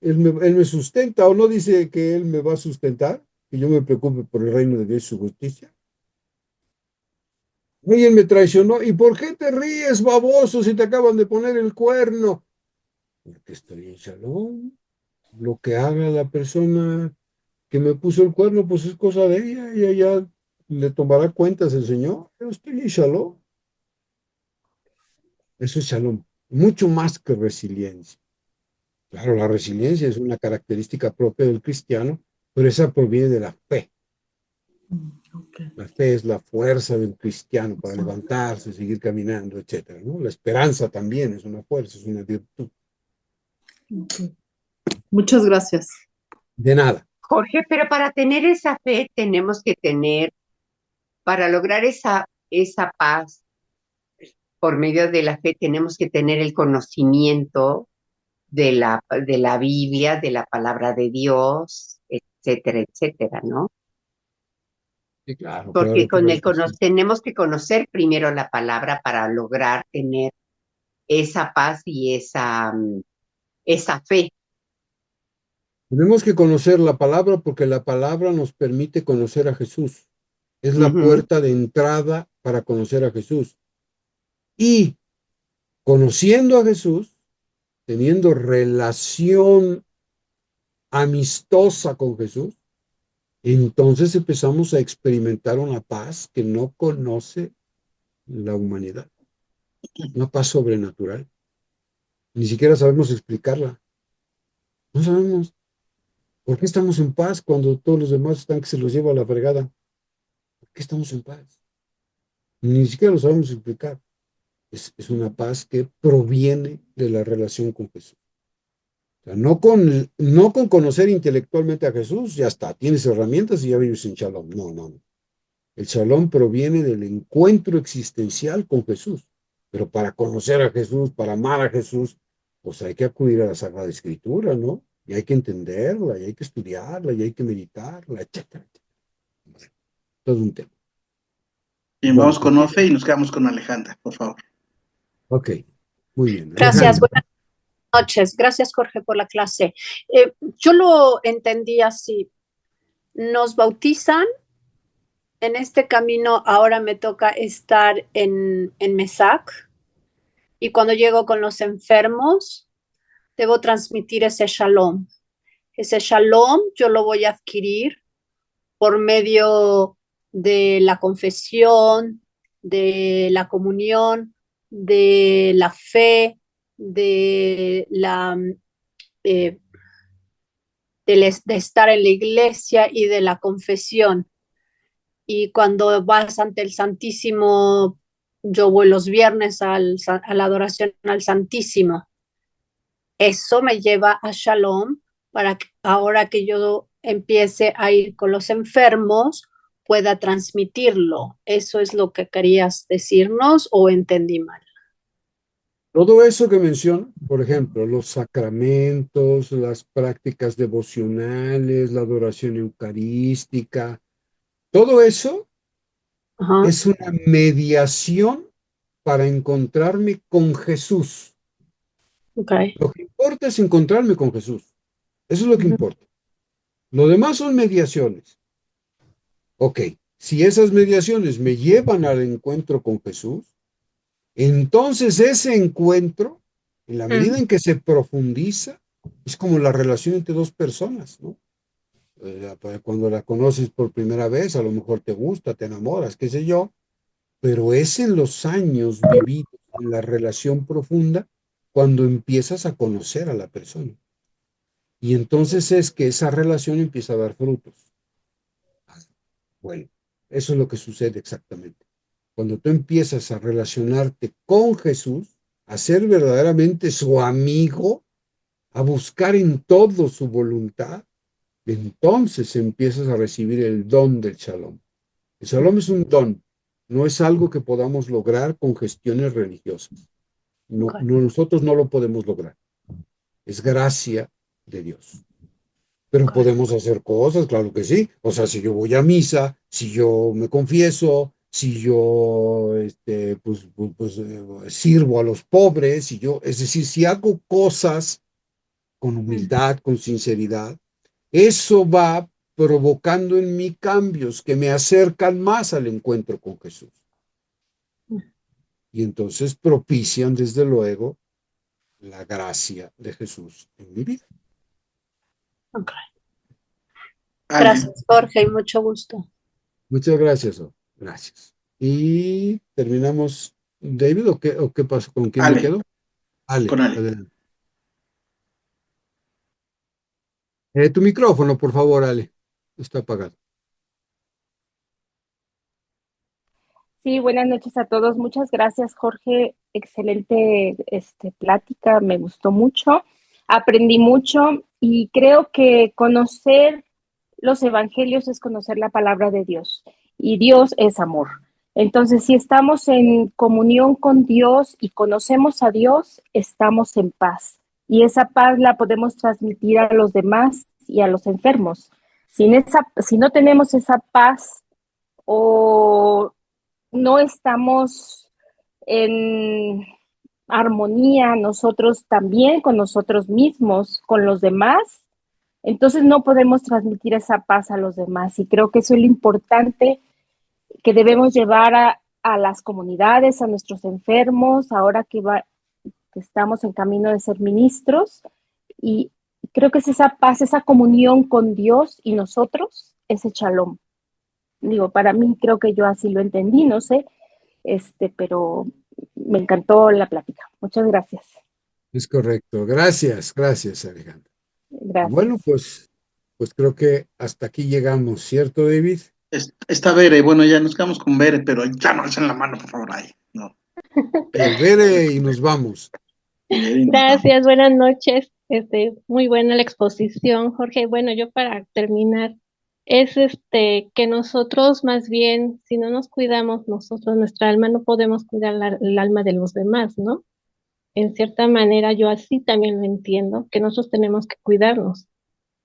él me sustenta, o no dice que Él me va a sustentar, que yo me preocupe por el reino de Dios y su justicia. alguien me traicionó. ¿Y por qué te ríes, baboso, si te acaban de poner el cuerno? Porque estoy en shalom. Lo que haga la persona que me puso el cuerno, pues es cosa de ella. Ella ya le tomará cuentas el Señor. Yo estoy en shalom. Eso es shalom. Mucho más que resiliencia. Claro, la resiliencia es una característica propia del cristiano, pero esa proviene de la fe. Ok. La fe es la fuerza del cristiano para levantarse, seguir caminando, etcétera, ¿no? La esperanza también es una fuerza, es una virtud. Ok. Muchas gracias. De nada. Jorge, pero para tener esa fe tenemos que tener, para lograr esa paz por medio de la fe, tenemos que tener el conocimiento de la Biblia, de la palabra de Dios, etcétera, etcétera, ¿no? Sí, claro, Porque claro que sí. tenemos que conocer primero la palabra para lograr tener esa paz y esa fe. Tenemos que conocer la palabra porque la palabra nos permite conocer a Jesús. Es la Ujú. puerta de entrada para conocer a Jesús. Y conociendo a Jesús, teniendo relación amistosa con Jesús, entonces empezamos a experimentar una paz que no conoce la humanidad, una paz sobrenatural. Ni siquiera sabemos explicarla. No sabemos por qué estamos en paz cuando todos los demás están que se los lleva a la fregada. ¿Por qué estamos en paz? Ni siquiera lo sabemos explicar. Es una paz que proviene de la relación con Jesús. O sea, no con conocer intelectualmente a Jesús, ya está, tienes herramientas y ya vives en shalom. No, no, no. El shalom proviene del encuentro existencial con Jesús. Pero para conocer a Jesús, para amar a Jesús, pues hay que acudir a la Sagrada Escritura, ¿no? Y hay que entenderla, y hay que estudiarla, y hay que meditarla, etcétera, etcétera. Todo un tema. Bien, Bueno, vamos con Ofe y nos quedamos con Alejandra, por favor. ok, muy bien. Gracias, Alejandra. buenas noches. Gracias, Jorge, por la clase. Yo lo entendí así. Nos bautizan. En este camino ahora me toca estar en Mesac y cuando llego con los enfermos, debo transmitir ese shalom. Ese shalom yo lo voy a adquirir por medio de la confesión, de la comunión, de la fe, de eh, de estar en la iglesia y de la confesión. Y cuando vas ante el Santísimo, yo voy los viernes a la adoración al Santísimo. Eso me lleva a Shalom para que ahora que yo empiece a ir con los enfermos, pueda transmitirlo. ¿Eso es lo que querías decirnos o entendí mal? Todo eso que menciona, por ejemplo, los sacramentos, las prácticas devocionales, la adoración eucarística, todo eso Ajá. es una mediación para encontrarme con Jesús. Okay. Lo que importa es encontrarme con Jesús. Eso es lo que importa. Lo demás son mediaciones. Ok, si esas mediaciones me llevan al encuentro con Jesús, entonces ese encuentro, en la medida en que se profundiza, es como la relación entre dos personas, ¿no? Cuando la conoces por primera vez, a lo mejor te gusta, te enamoras, qué sé yo, pero es en los años vividos en la relación profunda cuando empiezas a conocer a la persona. Y entonces es que esa relación empieza a dar frutos. Bueno, eso es lo que sucede exactamente. Cuando tú empiezas a relacionarte con Jesús, a ser verdaderamente su amigo, a buscar en todo su voluntad, entonces empiezas a recibir el don del shalom. El shalom es un don, no es algo que podamos lograr con gestiones religiosas. No, nosotros no lo podemos lograr. Es gracia de Dios. Pero podemos hacer cosas, claro que sí. O sea, si yo voy a misa, si yo me confieso, si yo sirvo a los pobres, es decir, si hago cosas con humildad, con sinceridad, eso va provocando en mí cambios que me acercan más al encuentro con Jesús. y entonces propician desde luego la gracia de Jesús en mi vida. Ok. Ale, Gracias, Jorge, y mucho gusto. Muchas gracias, gracias. Y terminamos, David, o qué pasó? ¿Con quién me Ale, quedo? Ale, con Ale. adelante. Tu micrófono, por favor, Ale. Está apagado. Sí, buenas noches a todos. Muchas gracias, Jorge. Excelente plática, me gustó mucho. Aprendí mucho y creo que conocer los evangelios es conocer la palabra de Dios y Dios es amor. Entonces, si estamos en comunión con Dios y conocemos a Dios, estamos en paz. Y esa paz la podemos transmitir a los demás y a los enfermos. Si no tenemos esa paz o no estamos en armonía nosotros también con nosotros mismos, con los demás, entonces no podemos transmitir esa paz a los demás. Y creo que eso es lo importante que debemos llevar a las comunidades, a nuestros enfermos, ahora que estamos en camino de ser ministros. Y creo que es esa paz, esa comunión con Dios y nosotros, ese shalom. Digo, para mí creo que yo así lo entendí, no sé, pero me encantó la plática. Muchas gracias. Es correcto. Gracias, gracias, Alejandra. Gracias. Bueno, pues creo que hasta aquí llegamos, ¿cierto, David? Está Bere, bueno, ya nos quedamos con Bere, pero ya no alcen la mano, por favor, ahí. No. Bere y nos vamos. Gracias, buenas noches. Muy buena la exposición, Jorge. Bueno, yo para terminar, es que nosotros más bien, si no nos cuidamos nosotros, nuestra alma, no podemos cuidar el alma de los demás, ¿no? En cierta manera, yo así también lo entiendo, que nosotros tenemos que cuidarnos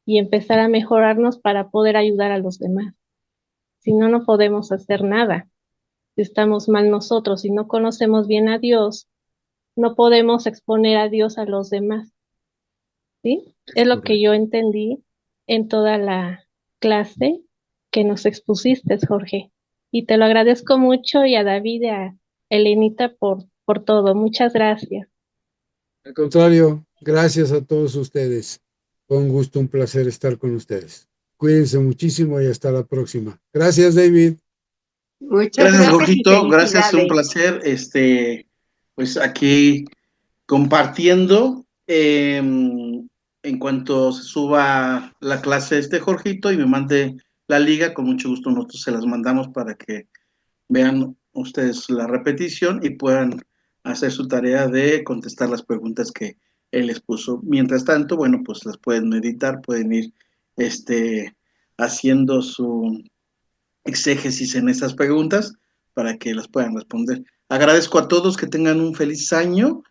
y empezar a mejorarnos para poder ayudar a los demás. Si no, no podemos hacer nada. Si estamos mal nosotros, si no conocemos bien a Dios, no podemos exponer a Dios a los demás. ¿Sí? Es lo que yo entendí en toda la clase que nos expusiste, Jorge. Y te lo agradezco mucho y a David y a Elenita por todo. Muchas gracias. Al contrario, gracias a todos ustedes. Fue un gusto, un placer estar con ustedes. Cuídense muchísimo y hasta la próxima. Gracias, David. Muchas Gracias, gracias y Jorgito. Gracias, un felicidades. placer. Pues aquí compartiendo. En cuanto se suba la clase Jorgito y me mande la liga, con mucho gusto nosotros se las mandamos para que vean ustedes la repetición y puedan hacer su tarea de contestar las preguntas que él les puso. Mientras tanto, bueno, pues las pueden editar, pueden ir haciendo su exégesis en esas preguntas para que las puedan responder. Agradezco a todos, que tengan un feliz año.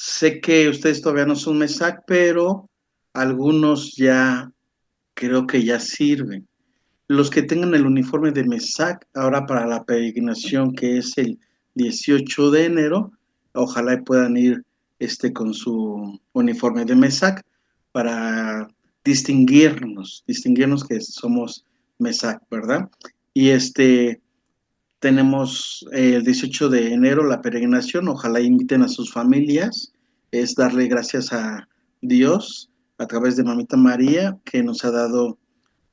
Sé que ustedes todavía no son MESAC, pero algunos ya creo que ya sirven. Los que tengan el uniforme de MESAC, ahora para la peregrinación que es el 18 de enero, ojalá puedan ir con su uniforme de MESAC para distinguirnos que somos MESAC, ¿verdad? Y tenemos el 18 de enero la peregrinación, ojalá inviten a sus familias, es darle gracias a Dios a través de Mamita María, que nos ha dado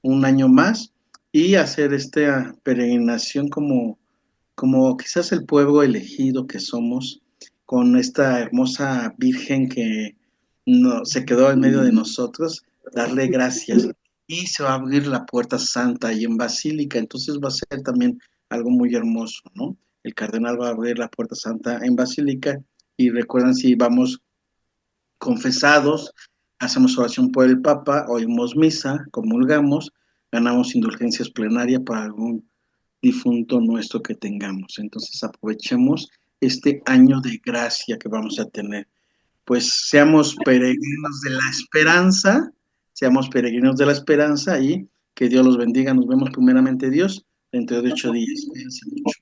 un año más, y hacer esta peregrinación como quizás el pueblo elegido que somos, con esta hermosa Virgen que se quedó en medio de nosotros, darle gracias. Y se va a abrir la puerta santa y en Basílica, entonces va a ser también algo muy hermoso, ¿no? El cardenal va a abrir la puerta santa en Basílica, y recuerden, si vamos confesados, hacemos oración por el Papa, oímos misa, comulgamos, ganamos indulgencias plenarias para algún difunto nuestro que tengamos. Entonces aprovechemos este año de gracia que vamos a tener. Pues seamos peregrinos de la esperanza, y que Dios los bendiga. Nos vemos primeramente, Dios, dentro de 8 días. Cuídense mucho.